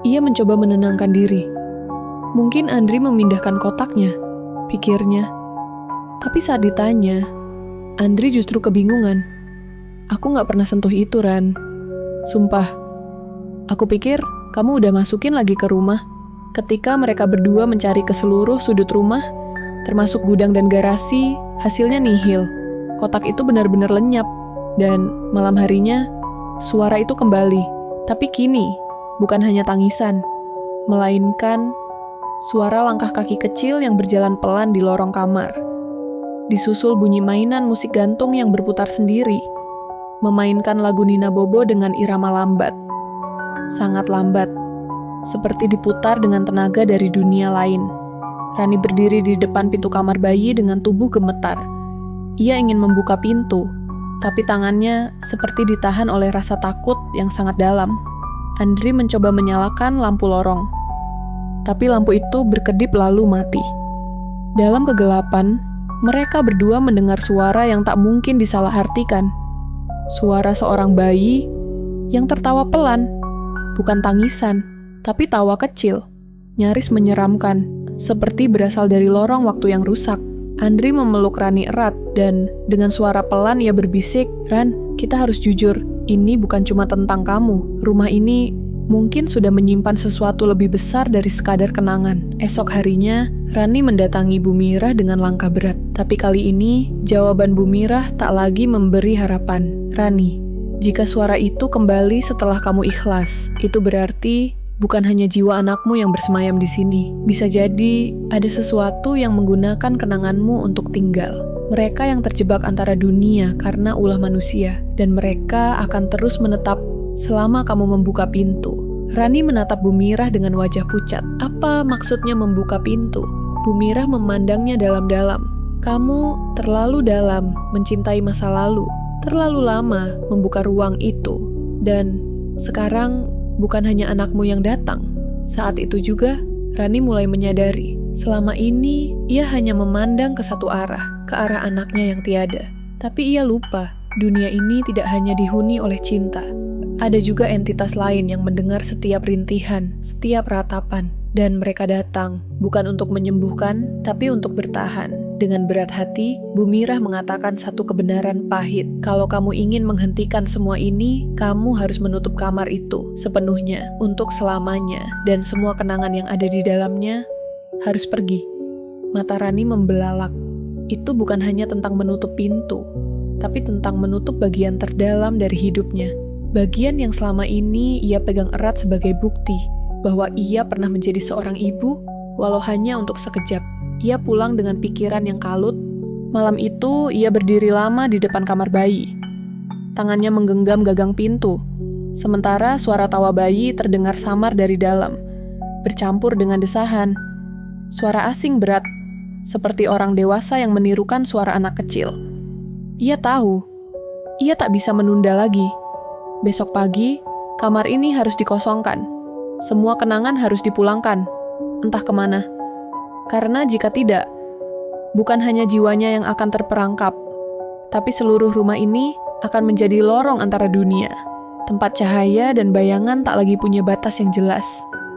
Ia mencoba menenangkan diri. Mungkin Andri memindahkan kotaknya, pikirnya. Tapi saat ditanya, Andri justru kebingungan. "Aku gak pernah sentuh itu, Ran. Sumpah. Aku pikir kamu udah masukin lagi ke rumah." Ketika mereka berdua mencari ke seluruh sudut rumah, termasuk gudang dan garasi, hasilnya nihil. Kotak itu benar-benar lenyap. Dan malam harinya, suara itu kembali. Tapi kini, bukan hanya tangisan, melainkan suara langkah kaki kecil yang berjalan pelan di lorong kamar. Disusul bunyi mainan musik gantung yang berputar sendiri, memainkan lagu Nina Bobo dengan irama lambat. Sangat lambat, seperti diputar dengan tenaga dari dunia lain. Rani berdiri di depan pintu kamar bayi dengan tubuh gemetar. Ia ingin membuka pintu, tapi tangannya seperti ditahan oleh rasa takut yang sangat dalam. Andri mencoba menyalakan lampu lorong, tapi lampu itu berkedip lalu mati. Dalam kegelapan, mereka berdua mendengar suara yang tak mungkin disalahartikan. Suara seorang bayi yang tertawa pelan, bukan tangisan, tapi tawa kecil, nyaris menyeramkan, seperti berasal dari lorong waktu yang rusak. Andri memeluk Rani erat, dan dengan suara pelan ia berbisik, "Ran, kita harus jujur, ini bukan cuma tentang kamu. Rumah ini mungkin sudah menyimpan sesuatu lebih besar dari sekadar kenangan." Esok harinya, Rani mendatangi Bu Mirah dengan langkah berat. Tapi kali ini, jawaban Bu Mirah tak lagi memberi harapan. "Rani, jika suara itu kembali setelah kamu ikhlas, itu berarti bukan hanya jiwa anakmu yang bersemayam di sini. Bisa jadi ada sesuatu yang menggunakan kenanganmu untuk tinggal. Mereka yang terjebak antara dunia karena ulah manusia, dan mereka akan terus menetap selama kamu membuka pintu." Rani menatap Bu Mirah dengan wajah pucat. Apa maksudnya membuka pintu? Bu Mirah memandangnya dalam-dalam. "Kamu terlalu dalam mencintai masa lalu, terlalu lama membuka ruang itu. Dan sekarang bukan hanya anakmu yang datang. Saat itu juga, Rani mulai menyadari, selama ini ia hanya memandang ke satu arah, ke arah anaknya yang tiada. Tapi ia lupa, dunia ini tidak hanya dihuni oleh cinta. Ada juga entitas lain yang mendengar setiap rintihan, setiap ratapan. Dan mereka datang, bukan untuk menyembuhkan, tapi untuk bertahan. Dengan berat hati, Bu Mirah mengatakan satu kebenaran pahit. Kalau kamu ingin menghentikan semua ini, kamu harus menutup kamar itu sepenuhnya, untuk selamanya. Dan semua kenangan yang ada di dalamnya harus pergi. Mata Rani membelalak. Itu bukan hanya tentang menutup pintu, tapi tentang menutup bagian terdalam dari hidupnya. Bagian yang selama ini ia pegang erat sebagai bukti bahwa ia pernah menjadi seorang ibu, walau hanya untuk sekejap. Ia pulang dengan pikiran yang kalut. Malam itu, ia berdiri lama di depan kamar bayi. Tangannya menggenggam gagang pintu, sementara suara tawa bayi terdengar samar dari dalam, bercampur dengan desahan. Suara asing berat, seperti orang dewasa yang menirukan suara anak kecil. Ia tahu, ia tak bisa menunda lagi. Besok pagi, kamar ini harus dikosongkan. Semua kenangan harus dipulangkan, entah kemana. Karena jika tidak, bukan hanya jiwanya yang akan terperangkap, tapi seluruh rumah ini akan menjadi lorong antara dunia. Tempat cahaya dan bayangan tak lagi punya batas yang jelas.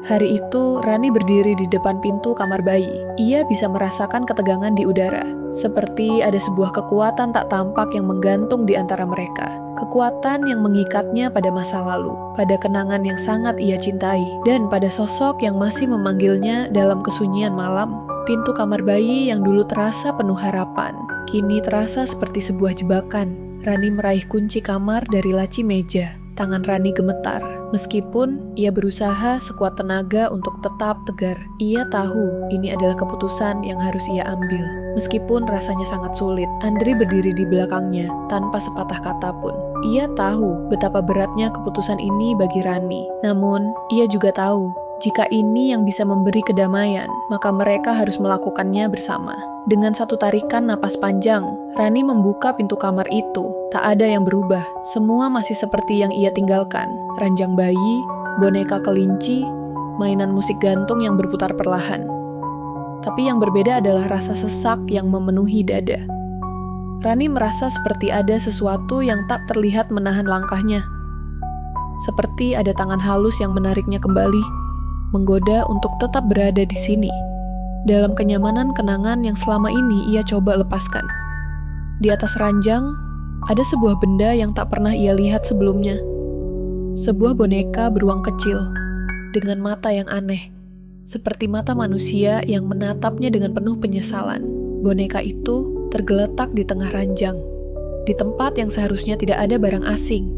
Hari itu, Rani berdiri di depan pintu kamar bayi. Ia bisa merasakan ketegangan di udara, seperti ada sebuah kekuatan tak tampak yang menggantung di antara mereka. Kekuatan yang mengikatnya pada masa lalu, pada kenangan yang sangat ia cintai, dan pada sosok yang masih memanggilnya dalam kesunyian malam. Pintu kamar bayi yang dulu terasa penuh harapan, kini terasa seperti sebuah jebakan. Rani meraih kunci kamar dari laci meja. Tangan Rani gemetar. Meskipun ia berusaha sekuat tenaga untuk tetap tegar, ia tahu ini adalah keputusan yang harus ia ambil. Meskipun rasanya sangat sulit, Andri berdiri di belakangnya tanpa sepatah kata pun. Ia tahu betapa beratnya keputusan ini bagi Rani. Namun, ia juga tahu jika ini yang bisa memberi kedamaian, maka mereka harus melakukannya bersama. Dengan satu tarikan napas panjang, Rani membuka pintu kamar itu. Tak ada yang berubah, semua masih seperti yang ia tinggalkan. Ranjang bayi, boneka kelinci, mainan musik gantung yang berputar perlahan. Tapi yang berbeda adalah rasa sesak yang memenuhi dada. Rani merasa seperti ada sesuatu yang tak terlihat menahan langkahnya. Seperti ada tangan halus yang menariknya kembali, menggoda untuk tetap berada di sini, dalam kenyamanan kenangan yang selama ini ia coba lepaskan. Di atas ranjang, ada sebuah benda yang tak pernah ia lihat sebelumnya. Sebuah boneka beruang kecil, dengan mata yang aneh, seperti mata manusia yang menatapnya dengan penuh penyesalan. Boneka itu tergeletak di tengah ranjang, di tempat yang seharusnya tidak ada barang asing.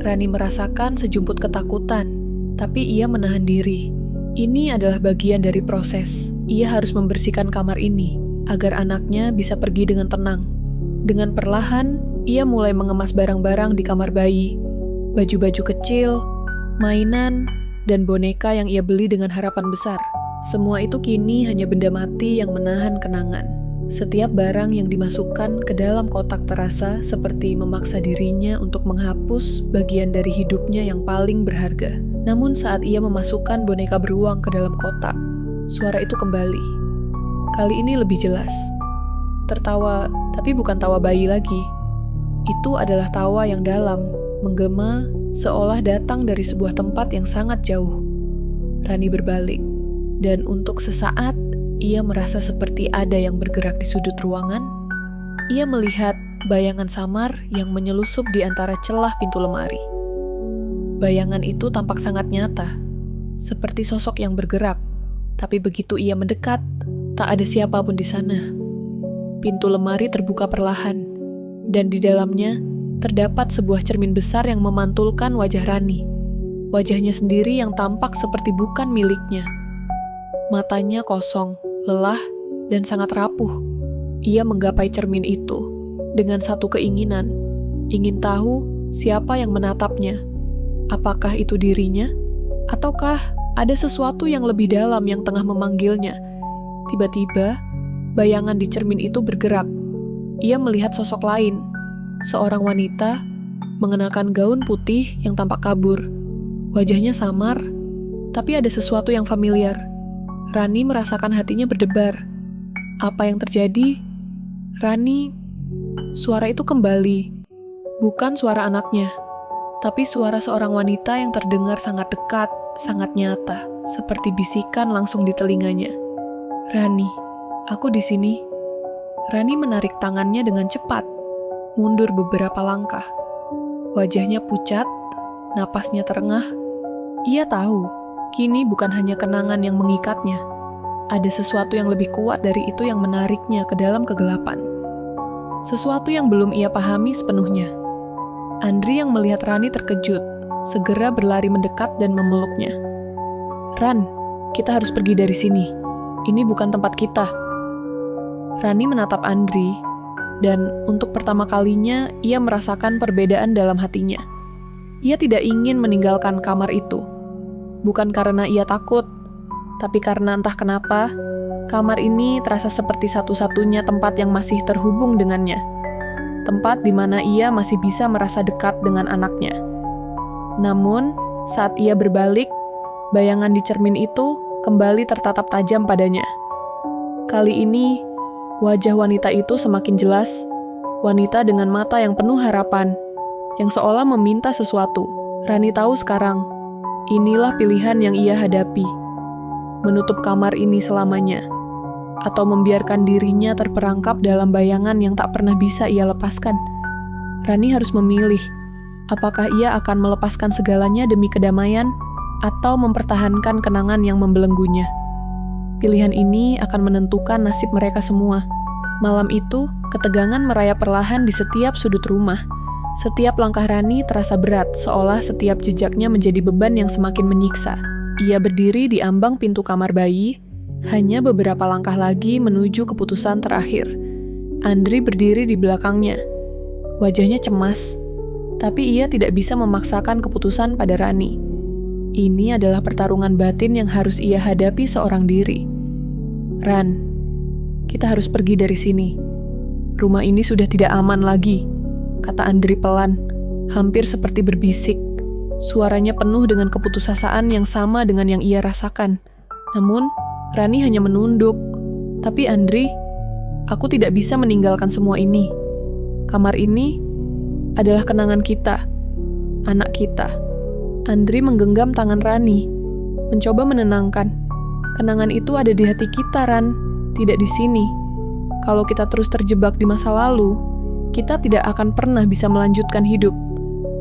Rani merasakan sejumput ketakutan, tapi ia menahan diri. Ini adalah bagian dari proses. Ia harus membersihkan kamar ini, agar anaknya bisa pergi dengan tenang. Dengan perlahan, ia mulai mengemas barang-barang di kamar bayi. Baju-baju kecil, mainan, dan boneka yang ia beli dengan harapan besar. Semua itu kini hanya benda mati yang menahan kenangan. Setiap barang yang dimasukkan ke dalam kotak terasa seperti memaksa dirinya untuk menghapus bagian dari hidupnya yang paling berharga. Namun saat ia memasukkan boneka beruang ke dalam kotak, suara itu kembali. Kali ini lebih jelas. Tertawa, tapi bukan tawa bayi lagi. Itu adalah tawa yang dalam, menggema, seolah datang dari sebuah tempat yang sangat jauh. Rani berbalik, dan untuk sesaat, ia merasa seperti ada yang bergerak di sudut ruangan. Ia melihat bayangan samar yang menyelusup di antara celah pintu lemari. Bayangan itu tampak sangat nyata, seperti sosok yang bergerak, tapi begitu ia mendekat, tak ada siapapun di sana. Pintu lemari terbuka perlahan, dan di dalamnya terdapat sebuah cermin besar yang memantulkan wajah Rani. Wajahnya sendiri yang tampak seperti bukan miliknya. Matanya kosong, lelah, dan sangat rapuh. Ia menggapai cermin itu dengan satu keinginan, ingin tahu siapa yang menatapnya. Apakah itu dirinya? Ataukah ada sesuatu yang lebih dalam yang tengah memanggilnya? Tiba-tiba, bayangan di cermin itu bergerak. Ia melihat sosok lain, seorang wanita mengenakan gaun putih yang tampak kabur. Wajahnya samar, tapi ada sesuatu yang familiar. Rani merasakan hatinya berdebar. Apa yang terjadi? Rani, suara itu kembali. Bukan suara anaknya, tapi suara seorang wanita yang terdengar sangat dekat, sangat nyata, seperti bisikan langsung di telinganya. Rani, aku di sini. Rani menarik tangannya dengan cepat, mundur beberapa langkah. Wajahnya pucat, napasnya terengah. Ia tahu, kini bukan hanya kenangan yang mengikatnya. Ada sesuatu yang lebih kuat dari itu yang menariknya ke dalam kegelapan. Sesuatu yang belum ia pahami sepenuhnya. Andri yang melihat Rani terkejut, segera berlari mendekat dan memeluknya. "Ran, kita harus pergi dari sini. Ini bukan tempat kita." Rani menatap Andri, dan untuk pertama kalinya ia merasakan perbedaan dalam hatinya. Ia tidak ingin meninggalkan kamar itu. Bukan karena ia takut, tapi karena entah kenapa, kamar ini terasa seperti satu-satunya tempat yang masih terhubung dengannya. Tempat di mana ia masih bisa merasa dekat dengan anaknya. Namun, saat ia berbalik, bayangan di cermin itu kembali tertatap tajam padanya. Kali ini, wajah wanita itu semakin jelas, wanita dengan mata yang penuh harapan, yang seolah meminta sesuatu. Rani tahu sekarang, inilah pilihan yang ia hadapi. Menutup kamar ini selamanya, atau membiarkan dirinya terperangkap dalam bayangan yang tak pernah bisa ia lepaskan. Rani harus memilih, apakah ia akan melepaskan segalanya demi kedamaian, atau mempertahankan kenangan yang membelenggunya. Pilihan ini akan menentukan nasib mereka semua. Malam itu, ketegangan merayap perlahan di setiap sudut rumah. Setiap langkah Rani terasa berat, seolah setiap jejaknya menjadi beban yang semakin menyiksa. Ia berdiri di ambang pintu kamar bayi, hanya beberapa langkah lagi menuju keputusan terakhir. Andri berdiri di belakangnya. Wajahnya cemas, tapi ia tidak bisa memaksakan keputusan pada Rani. Ini adalah pertarungan batin yang harus ia hadapi seorang diri. "Ran, kita harus pergi dari sini. Rumah ini sudah tidak aman lagi," kata Andri pelan, hampir seperti berbisik. Suaranya penuh dengan keputusasaan yang sama dengan yang ia rasakan. Namun, Rani hanya menunduk. "Tapi Andri, aku tidak bisa meninggalkan semua ini. Kamar ini adalah kenangan kita, anak kita." Andri menggenggam tangan Rani, mencoba menenangkan. "Kenangan itu ada di hati kita, Ran, tidak di sini. Kalau kita terus terjebak di masa lalu, kita tidak akan pernah bisa melanjutkan hidup."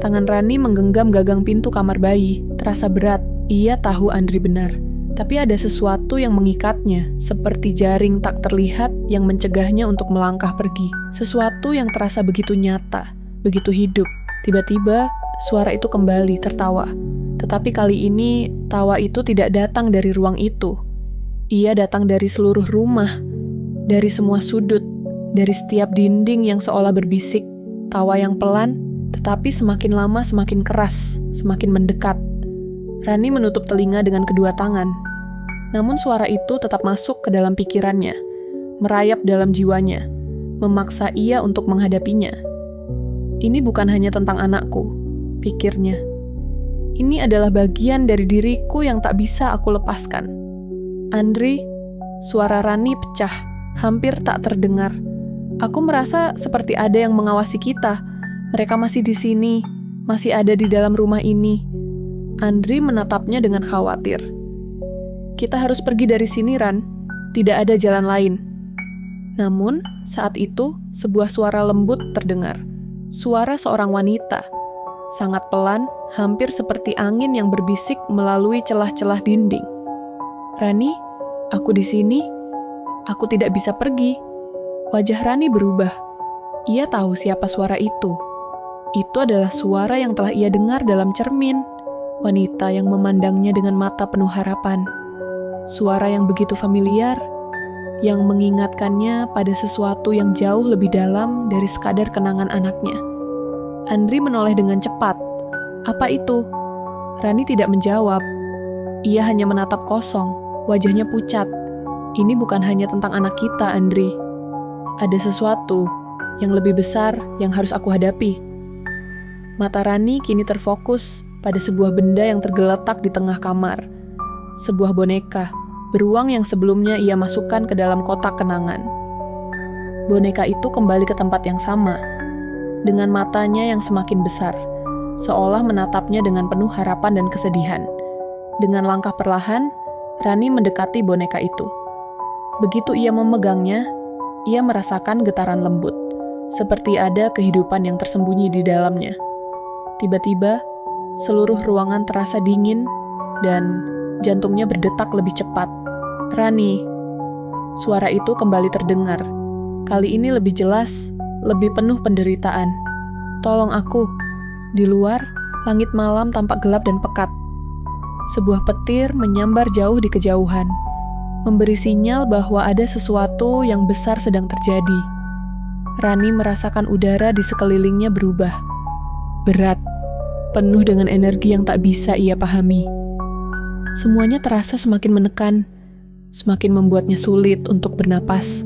Tangan Rani menggenggam gagang pintu kamar bayi, terasa berat. Ia tahu Andri benar. Tapi ada sesuatu yang mengikatnya, seperti jaring tak terlihat yang mencegahnya untuk melangkah pergi. Sesuatu yang terasa begitu nyata, begitu hidup. Tiba-tiba, suara itu kembali tertawa. Tetapi kali ini, tawa itu tidak datang dari ruang itu. Ia datang dari seluruh rumah, dari semua sudut, dari setiap dinding yang seolah berbisik. Tawa yang pelan, tetapi semakin lama semakin keras, semakin mendekat. Rani menutup telinga dengan kedua tangan. Namun suara itu tetap masuk ke dalam pikirannya, merayap dalam jiwanya, memaksa ia untuk menghadapinya. "Ini bukan hanya tentang anakku," pikirnya. "Ini adalah bagian dari diriku yang tak bisa aku lepaskan." "Andri," suara Rani pecah, hampir tak terdengar. "Aku merasa seperti ada yang mengawasi kita. Mereka masih di sini, masih ada di dalam rumah ini." Andri menatapnya dengan khawatir. "Kita harus pergi dari sini, Ran. Tidak ada jalan lain." Namun, saat itu, sebuah suara lembut terdengar. Suara seorang wanita. Sangat pelan, hampir seperti angin yang berbisik melalui celah-celah dinding. "Rani, aku di sini. Aku tidak bisa pergi." Wajah Rani berubah. Ia tahu siapa suara itu. Itu adalah suara yang telah ia dengar dalam cermin. Wanita yang memandangnya dengan mata penuh harapan. Suara yang begitu familiar, yang mengingatkannya pada sesuatu yang jauh lebih dalam dari sekadar kenangan anaknya. Andri menoleh dengan cepat. "Apa itu?" Rani tidak menjawab. Ia hanya menatap kosong, wajahnya pucat. "Ini bukan hanya tentang anak kita, Andri. Ada sesuatu yang lebih besar yang harus aku hadapi." Mata Rani kini terfokus pada sebuah benda yang tergeletak di tengah kamar. Sebuah boneka, beruang yang sebelumnya ia masukkan ke dalam kotak kenangan. Boneka itu kembali ke tempat yang sama, dengan matanya yang semakin besar, seolah menatapnya dengan penuh harapan dan kesedihan. Dengan langkah perlahan, Rani mendekati boneka itu. Begitu ia memegangnya, ia merasakan getaran lembut, seperti ada kehidupan yang tersembunyi di dalamnya. Tiba-tiba, seluruh ruangan terasa dingin dan jantungnya berdetak lebih cepat. "Rani." Suara itu kembali terdengar. Kali ini lebih jelas, lebih penuh penderitaan. "Tolong aku." Di luar, langit malam tampak gelap dan pekat. Sebuah petir menyambar jauh di kejauhan, memberi sinyal bahwa ada sesuatu yang besar sedang terjadi. Rani merasakan udara di sekelilingnya berubah. Berat, penuh dengan energi yang tak bisa ia pahami. Semuanya terasa semakin menekan, semakin membuatnya sulit untuk bernapas.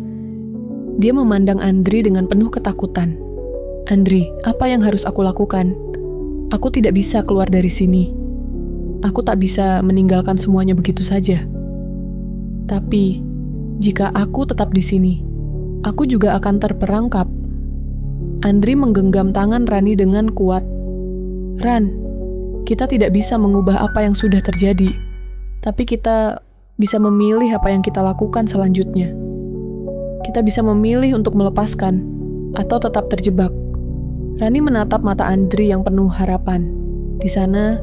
Dia memandang Andri dengan penuh ketakutan. "Andri, apa yang harus aku lakukan? Aku tidak bisa keluar dari sini. Aku tak bisa meninggalkan semuanya begitu saja. Tapi, jika aku tetap di sini, aku juga akan terperangkap." Andri menggenggam tangan Rani dengan kuat. "Ran, kita tidak bisa mengubah apa yang sudah terjadi, tapi kita bisa memilih apa yang kita lakukan selanjutnya. Kita bisa memilih untuk melepaskan, atau tetap terjebak." Rani menatap mata Andri yang penuh harapan. Di sana,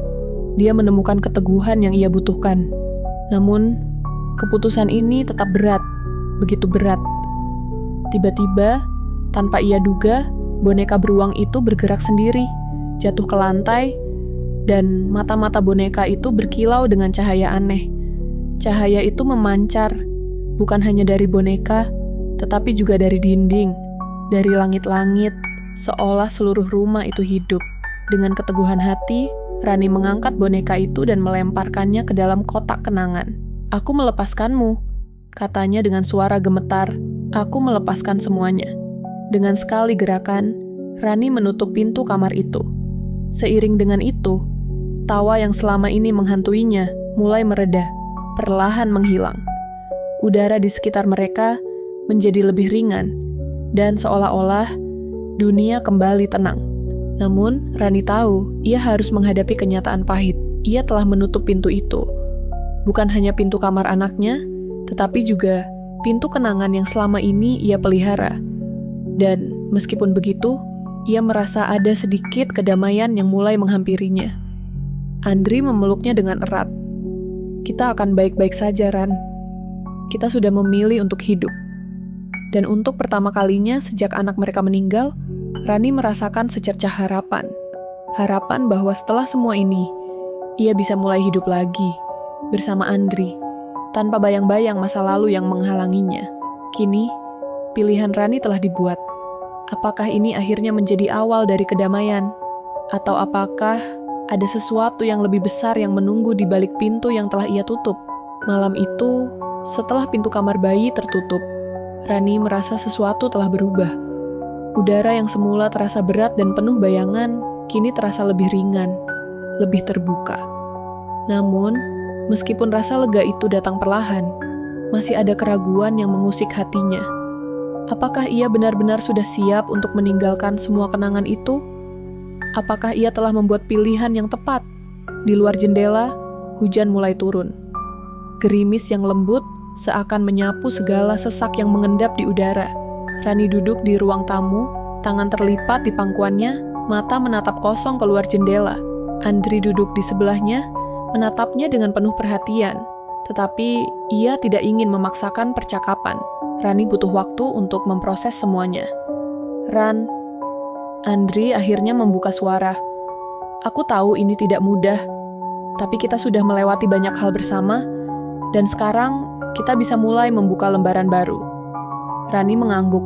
dia menemukan keteguhan yang ia butuhkan. Namun, keputusan ini tetap berat, begitu berat. Tiba-tiba, tanpa ia duga, boneka beruang itu bergerak sendiri, jatuh ke lantai, dan mata-mata boneka itu berkilau dengan cahaya aneh. Cahaya itu memancar, bukan hanya dari boneka, tetapi juga dari dinding, dari langit-langit, seolah seluruh rumah itu hidup. Dengan keteguhan hati, Rani mengangkat boneka itu dan melemparkannya ke dalam kotak kenangan. "Aku melepaskanmu," katanya dengan suara gemetar. "Aku melepaskan semuanya." Dengan sekali gerakan, Rani menutup pintu kamar itu. Seiring dengan itu, tawa yang selama ini menghantuinya mulai mereda, perlahan menghilang. Udara di sekitar mereka menjadi lebih ringan, dan seolah-olah dunia kembali tenang. Namun, Rani tahu ia harus menghadapi kenyataan pahit. Ia telah menutup pintu itu. Bukan hanya pintu kamar anaknya, tetapi juga pintu kenangan yang selama ini ia pelihara. Dan meskipun begitu, ia merasa ada sedikit kedamaian yang mulai menghampirinya. Andri memeluknya dengan erat. "Kita akan baik-baik saja, Ran. Kita sudah memilih untuk hidup." Dan untuk pertama kalinya sejak anak mereka meninggal, Rani merasakan secercah harapan. Harapan bahwa setelah semua ini, ia bisa mulai hidup lagi, bersama Andri, tanpa bayang-bayang masa lalu yang menghalanginya. Kini, pilihan Rani telah dibuat. Apakah ini akhirnya menjadi awal dari kedamaian? Atau apakah ada sesuatu yang lebih besar yang menunggu di balik pintu yang telah ia tutup? Malam itu, setelah pintu kamar bayi tertutup, Rani merasa sesuatu telah berubah. Udara yang semula terasa berat dan penuh bayangan, kini terasa lebih ringan, lebih terbuka. Namun, meskipun rasa lega itu datang perlahan, masih ada keraguan yang mengusik hatinya. Apakah ia benar-benar sudah siap untuk meninggalkan semua kenangan itu? Apakah ia telah membuat pilihan yang tepat? Di luar jendela, hujan mulai turun. Gerimis yang lembut seakan menyapu segala sesak yang mengendap di udara. Rani duduk di ruang tamu, tangan terlipat di pangkuannya, mata menatap kosong keluar jendela. Andri duduk di sebelahnya, menatapnya dengan penuh perhatian. Tetapi ia tidak ingin memaksakan percakapan. Rani butuh waktu untuk memproses semuanya. "Ran," Andri akhirnya membuka suara. "Aku tahu ini tidak mudah, tapi kita sudah melewati banyak hal bersama, dan sekarang kita bisa mulai membuka lembaran baru." Rani mengangguk,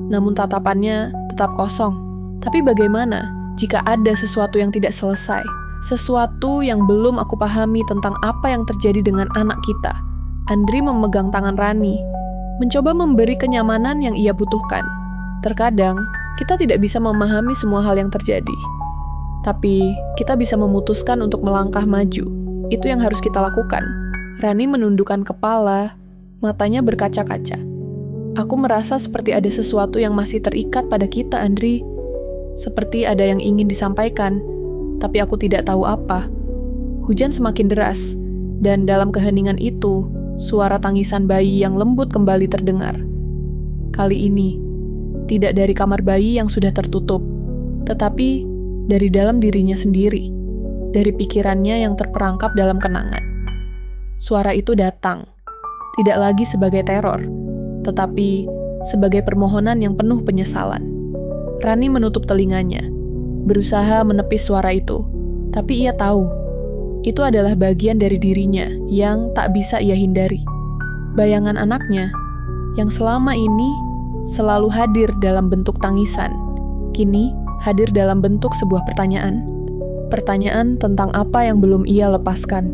namun tatapannya tetap kosong. Tapi bagaimana jika ada sesuatu yang tidak selesai? Sesuatu yang belum aku pahami tentang apa yang terjadi dengan anak kita. Andri memegang tangan Rani, mencoba memberi kenyamanan yang ia butuhkan. Terkadang, kita tidak bisa memahami semua hal yang terjadi. Tapi kita bisa memutuskan untuk melangkah maju. Itu yang harus kita lakukan. Rani menundukkan kepala, matanya berkaca-kaca. Aku merasa seperti ada sesuatu yang masih terikat pada kita, Andri. Seperti ada yang ingin disampaikan, tapi aku tidak tahu apa. Hujan semakin deras, dan dalam keheningan itu, suara tangisan bayi yang lembut kembali terdengar. Kali ini, tidak dari kamar bayi yang sudah tertutup, tetapi dari dalam dirinya sendiri, dari pikirannya yang terperangkap dalam kenangan. Suara itu datang, tidak lagi sebagai teror, tetapi sebagai permohonan yang penuh penyesalan. Rani menutup telinganya, berusaha menepis suara itu, tapi ia tahu, itu adalah bagian dari dirinya yang tak bisa ia hindari. Bayangan anaknya, yang selama ini selalu hadir dalam bentuk tangisan, kini hadir dalam bentuk sebuah pertanyaan. Pertanyaan tentang apa yang belum ia lepaskan.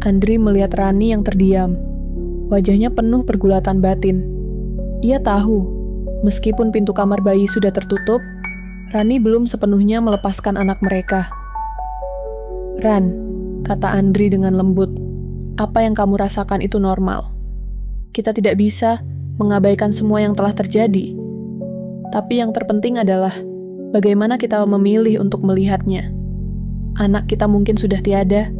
Andri melihat Rani yang terdiam. Wajahnya penuh pergulatan batin. Ia tahu, meskipun pintu kamar bayi sudah tertutup, Rani belum sepenuhnya melepaskan anak mereka. "Ran," kata Andri dengan lembut, "apa yang kamu rasakan itu normal. Kita tidak bisa mengabaikan semua yang telah terjadi. Tapi yang terpenting adalah bagaimana kita memilih untuk melihatnya. Anak kita mungkin sudah tiada,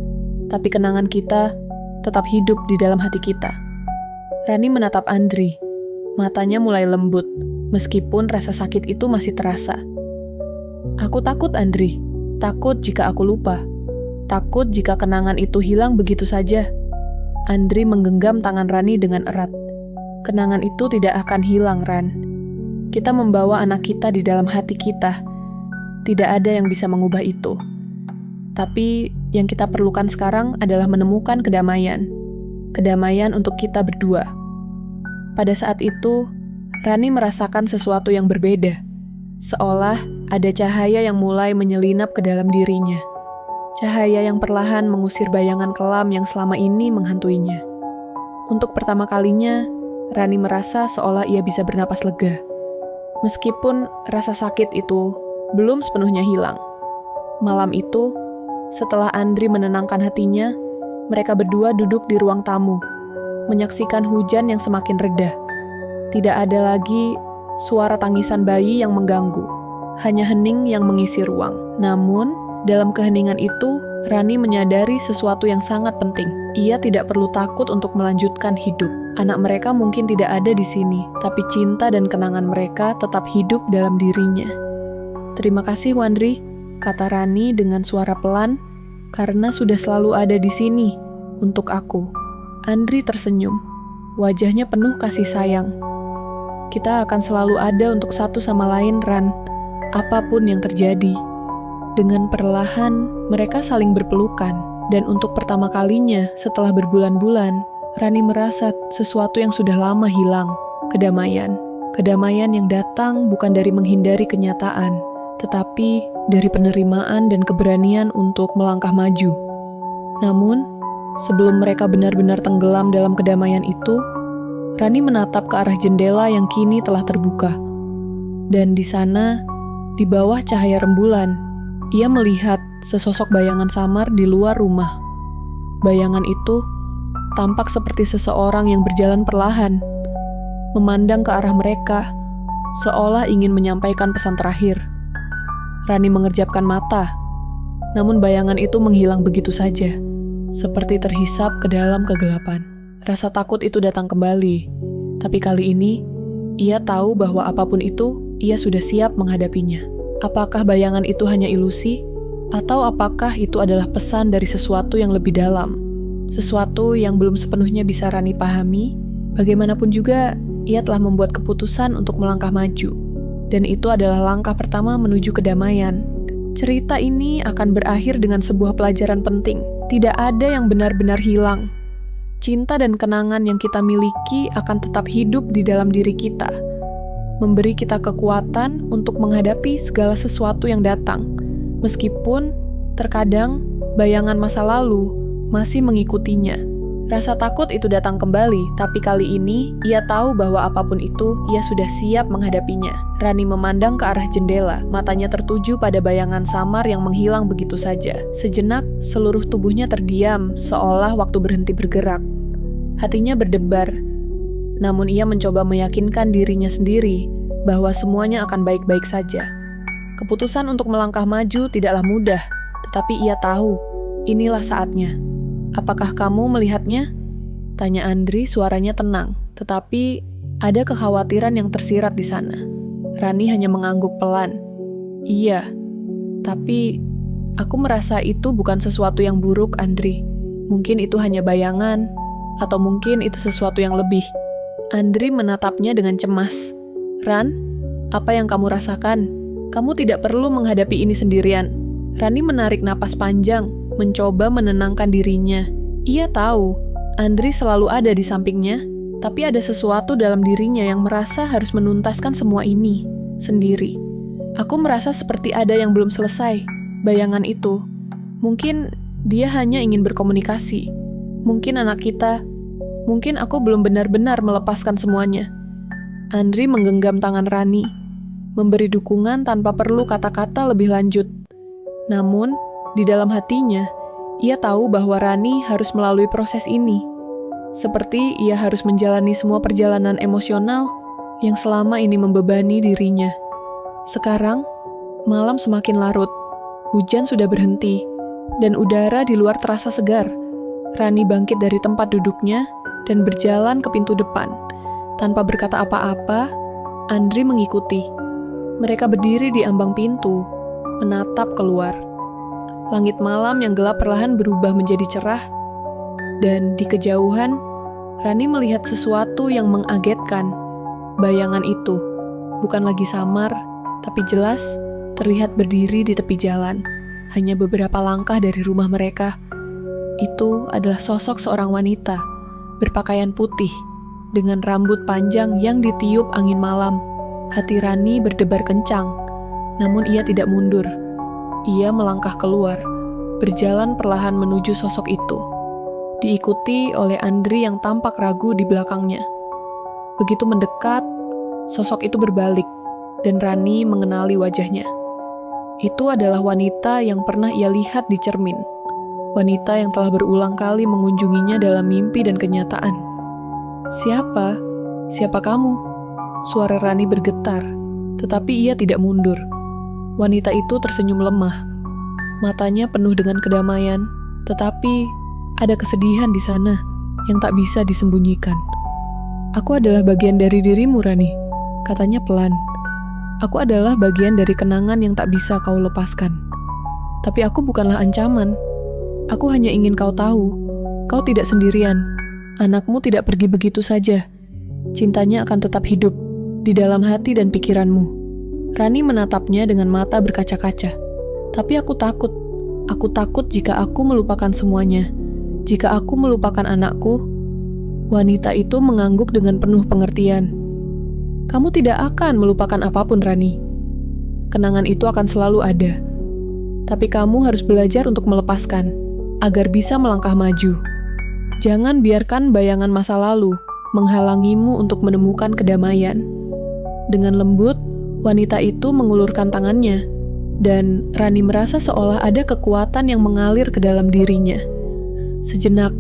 tapi kenangan kita tetap hidup di dalam hati kita." Rani menatap Andri. Matanya mulai lembut, meskipun rasa sakit itu masih terasa. "Aku takut, Andri. Takut jika aku lupa. Takut jika kenangan itu hilang begitu saja." Andri menggenggam tangan Rani dengan erat. "Kenangan itu tidak akan hilang, Ran. Kita membawa anak kita di dalam hati kita. Tidak ada yang bisa mengubah itu. Tapi yang kita perlukan sekarang adalah menemukan kedamaian. Kedamaian untuk kita berdua." Pada saat itu, Rani merasakan sesuatu yang berbeda. Seolah ada cahaya yang mulai menyelinap ke dalam dirinya. Cahaya yang perlahan mengusir bayangan kelam yang selama ini menghantuinya. Untuk pertama kalinya, Rani merasa seolah ia bisa bernapas lega. Meskipun rasa sakit itu belum sepenuhnya hilang. Malam itu, setelah Andri menenangkan hatinya, mereka berdua duduk di ruang tamu, menyaksikan hujan yang semakin reda. Tidak ada lagi suara tangisan bayi yang mengganggu, hanya hening yang mengisi ruang. Namun, dalam keheningan itu, Rani menyadari sesuatu yang sangat penting. Ia tidak perlu takut untuk melanjutkan hidup. Anak mereka mungkin tidak ada di sini, tapi cinta dan kenangan mereka tetap hidup dalam dirinya. "Terima kasih, Wandri," kata Rani dengan suara pelan, "karena sudah selalu ada di sini untuk aku." Andri tersenyum, wajahnya penuh kasih sayang. "Kita akan selalu ada untuk satu sama lain, Ran, apapun yang terjadi." Dengan perlahan, mereka saling berpelukan, dan untuk pertama kalinya setelah berbulan-bulan, Rani merasa sesuatu yang sudah lama hilang, kedamaian. Kedamaian yang datang bukan dari menghindari kenyataan, tetapi dari penerimaan dan keberanian untuk melangkah maju. Namun, sebelum mereka benar-benar tenggelam dalam kedamaian itu, Rani menatap ke arah jendela yang kini telah terbuka. Dan di sana, di bawah cahaya rembulan, ia melihat sesosok bayangan samar di luar rumah. Bayangan itu tampak seperti seseorang yang berjalan perlahan, memandang ke arah mereka, seolah ingin menyampaikan pesan terakhir. Rani mengerjapkan mata, namun bayangan itu menghilang begitu saja, seperti terhisap ke dalam kegelapan. Rasa takut itu datang kembali, tapi kali ini, ia tahu bahwa apapun itu, ia sudah siap menghadapinya. Apakah bayangan itu hanya ilusi, atau apakah itu adalah pesan dari sesuatu yang lebih dalam? Sesuatu yang belum sepenuhnya bisa Rani pahami, bagaimanapun juga ia telah membuat keputusan untuk melangkah maju. Dan itu adalah langkah pertama menuju kedamaian. Cerita ini akan berakhir dengan sebuah pelajaran penting. Tidak ada yang benar-benar hilang. Cinta dan kenangan yang kita miliki akan tetap hidup di dalam diri kita, memberi kita kekuatan untuk menghadapi segala sesuatu yang datang. Meskipun terkadang bayangan masa lalu masih mengikutinya. Rasa takut itu datang kembali, tapi kali ini ia tahu bahwa apapun itu, ia sudah siap menghadapinya. Rani memandang ke arah jendela, matanya tertuju pada bayangan samar yang menghilang begitu saja. Sejenak, seluruh tubuhnya terdiam, seolah waktu berhenti bergerak. Hatinya berdebar, namun ia mencoba meyakinkan dirinya sendiri bahwa semuanya akan baik-baik saja. Keputusan untuk melangkah maju tidaklah mudah, tetapi ia tahu, inilah saatnya. "Apakah kamu melihatnya?" tanya Andri, suaranya tenang, tetapi ada kekhawatiran yang tersirat di sana. Rani hanya mengangguk pelan. "Iya, tapi aku merasa itu bukan sesuatu yang buruk, Andri. Mungkin itu hanya bayangan, atau mungkin itu sesuatu yang lebih." Andri menatapnya dengan cemas. "Ran, apa yang kamu rasakan? Kamu tidak perlu menghadapi ini sendirian." Rani menarik napas panjang, mencoba menenangkan dirinya. Ia tahu, Andri selalu ada di sampingnya, tapi ada sesuatu dalam dirinya yang merasa harus menuntaskan semua ini sendiri. "Aku merasa seperti ada yang belum selesai. Bayangan itu. Mungkin dia hanya ingin berkomunikasi. Mungkin anak kita. Mungkin aku belum benar-benar melepaskan semuanya." Andri menggenggam tangan Rani, memberi dukungan tanpa perlu kata-kata lebih lanjut. Namun, di dalam hatinya, ia tahu bahwa Rani harus melalui proses ini. Seperti ia harus menjalani semua perjalanan emosional yang selama ini membebani dirinya. Sekarang, malam semakin larut. Hujan sudah berhenti, dan udara di luar terasa segar. Rani bangkit dari tempat duduknya dan berjalan ke pintu depan. Tanpa berkata apa-apa, Andri mengikuti. Mereka berdiri di ambang pintu, menatap keluar. Langit malam yang gelap perlahan berubah menjadi cerah, dan di kejauhan, Rani melihat sesuatu yang mengagetkan. Bayangan itu bukan lagi samar, tapi jelas terlihat berdiri di tepi jalan, hanya beberapa langkah dari rumah mereka. Itu adalah sosok seorang wanita, berpakaian putih, dengan rambut panjang yang ditiup angin malam. Hati Rani berdebar kencang, namun ia tidak mundur. Ia melangkah keluar, berjalan perlahan menuju sosok itu, diikuti oleh Andri yang tampak ragu di belakangnya. Begitu mendekat, sosok itu berbalik, dan Rani mengenali wajahnya. Itu adalah wanita yang pernah ia lihat di cermin. Wanita yang telah berulang kali mengunjunginya dalam mimpi dan kenyataan. "Siapa? Siapa kamu?" Suara Rani bergetar, tetapi ia tidak mundur. Wanita itu tersenyum lemah. Matanya penuh dengan kedamaian, tetapi ada kesedihan di sana yang tak bisa disembunyikan. "Aku adalah bagian dari dirimu, Rani," katanya pelan. "Aku adalah bagian dari kenangan yang tak bisa kau lepaskan. Tapi aku bukanlah ancaman. Aku hanya ingin kau tahu, kau tidak sendirian. Anakmu tidak pergi begitu saja. Cintanya akan tetap hidup di dalam hati dan pikiranmu." Rani menatapnya dengan mata berkaca-kaca. "Tapi aku takut. Aku takut jika aku melupakan semuanya. Jika aku melupakan anakku." Wanita itu mengangguk dengan penuh pengertian. "Kamu tidak akan melupakan apapun, Rani. Kenangan itu akan selalu ada. Tapi kamu harus belajar untuk melepaskan, agar bisa melangkah maju. Jangan biarkan bayangan masa lalu menghalangimu untuk menemukan kedamaian." Dengan lembut, wanita itu mengulurkan tangannya, dan Rani merasa seolah ada kekuatan yang mengalir ke dalam dirinya. Sejenak,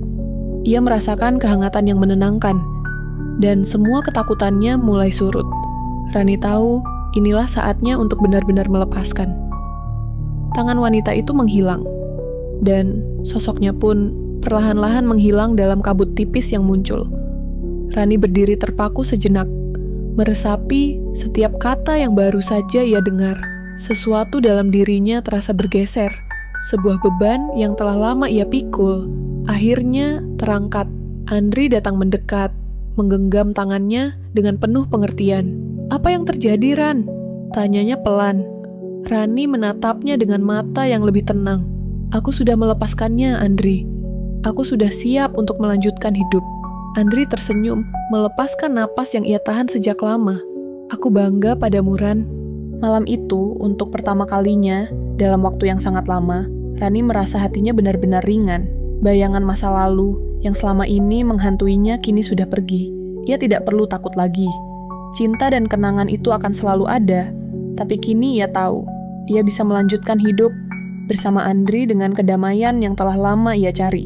ia merasakan kehangatan yang menenangkan, dan semua ketakutannya mulai surut. Rani tahu inilah saatnya untuk benar-benar melepaskan. Tangan wanita itu menghilang, dan sosoknya pun perlahan-lahan menghilang dalam kabut tipis yang muncul. Rani berdiri terpaku sejenak, meresapi setiap kata yang baru saja ia dengar. Sesuatu dalam dirinya terasa bergeser. Sebuah beban yang telah lama ia pikul, akhirnya terangkat. Andri datang mendekat, menggenggam tangannya dengan penuh pengertian. "Apa yang terjadi, Ran?" tanyanya pelan. Rani menatapnya dengan mata yang lebih tenang. "Aku sudah melepaskannya, Andri. Aku sudah siap untuk melanjutkan hidup." Andri tersenyum, melepaskan napas yang ia tahan sejak lama. "Aku bangga padamu, Ran." Malam itu, untuk pertama kalinya, dalam waktu yang sangat lama, Rani merasa hatinya benar-benar ringan. Bayangan masa lalu yang selama ini menghantuinya kini sudah pergi. Ia tidak perlu takut lagi. Cinta dan kenangan itu akan selalu ada, tapi kini ia tahu, ia bisa melanjutkan hidup bersama Andri dengan kedamaian yang telah lama ia cari.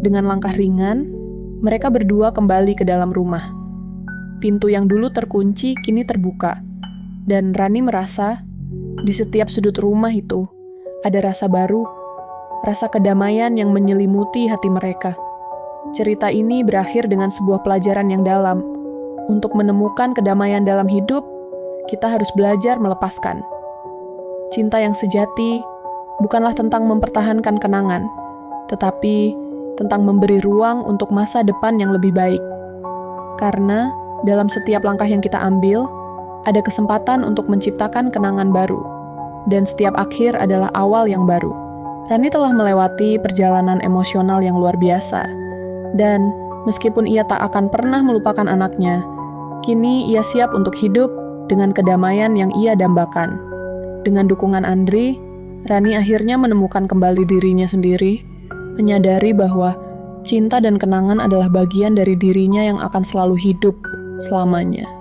Dengan langkah ringan, mereka berdua kembali ke dalam rumah. Pintu yang dulu terkunci kini terbuka, dan Rani merasa di setiap sudut rumah itu ada rasa baru, rasa kedamaian yang menyelimuti hati mereka. Cerita ini berakhir dengan sebuah pelajaran yang dalam. Untuk menemukan kedamaian dalam hidup, kita harus belajar melepaskan. Cinta yang sejati bukanlah tentang mempertahankan kenangan, tetapi tentang memberi ruang untuk masa depan yang lebih baik. Karena dalam setiap langkah yang kita ambil, ada kesempatan untuk menciptakan kenangan baru. Dan setiap akhir adalah awal yang baru. Rani telah melewati perjalanan emosional yang luar biasa. Dan meskipun ia tak akan pernah melupakan anaknya, kini ia siap untuk hidup dengan kedamaian yang ia dambakan. Dengan dukungan Andri, Rani akhirnya menemukan kembali dirinya sendiri, menyadari bahwa cinta dan kenangan adalah bagian dari dirinya yang akan selalu hidup selamanya.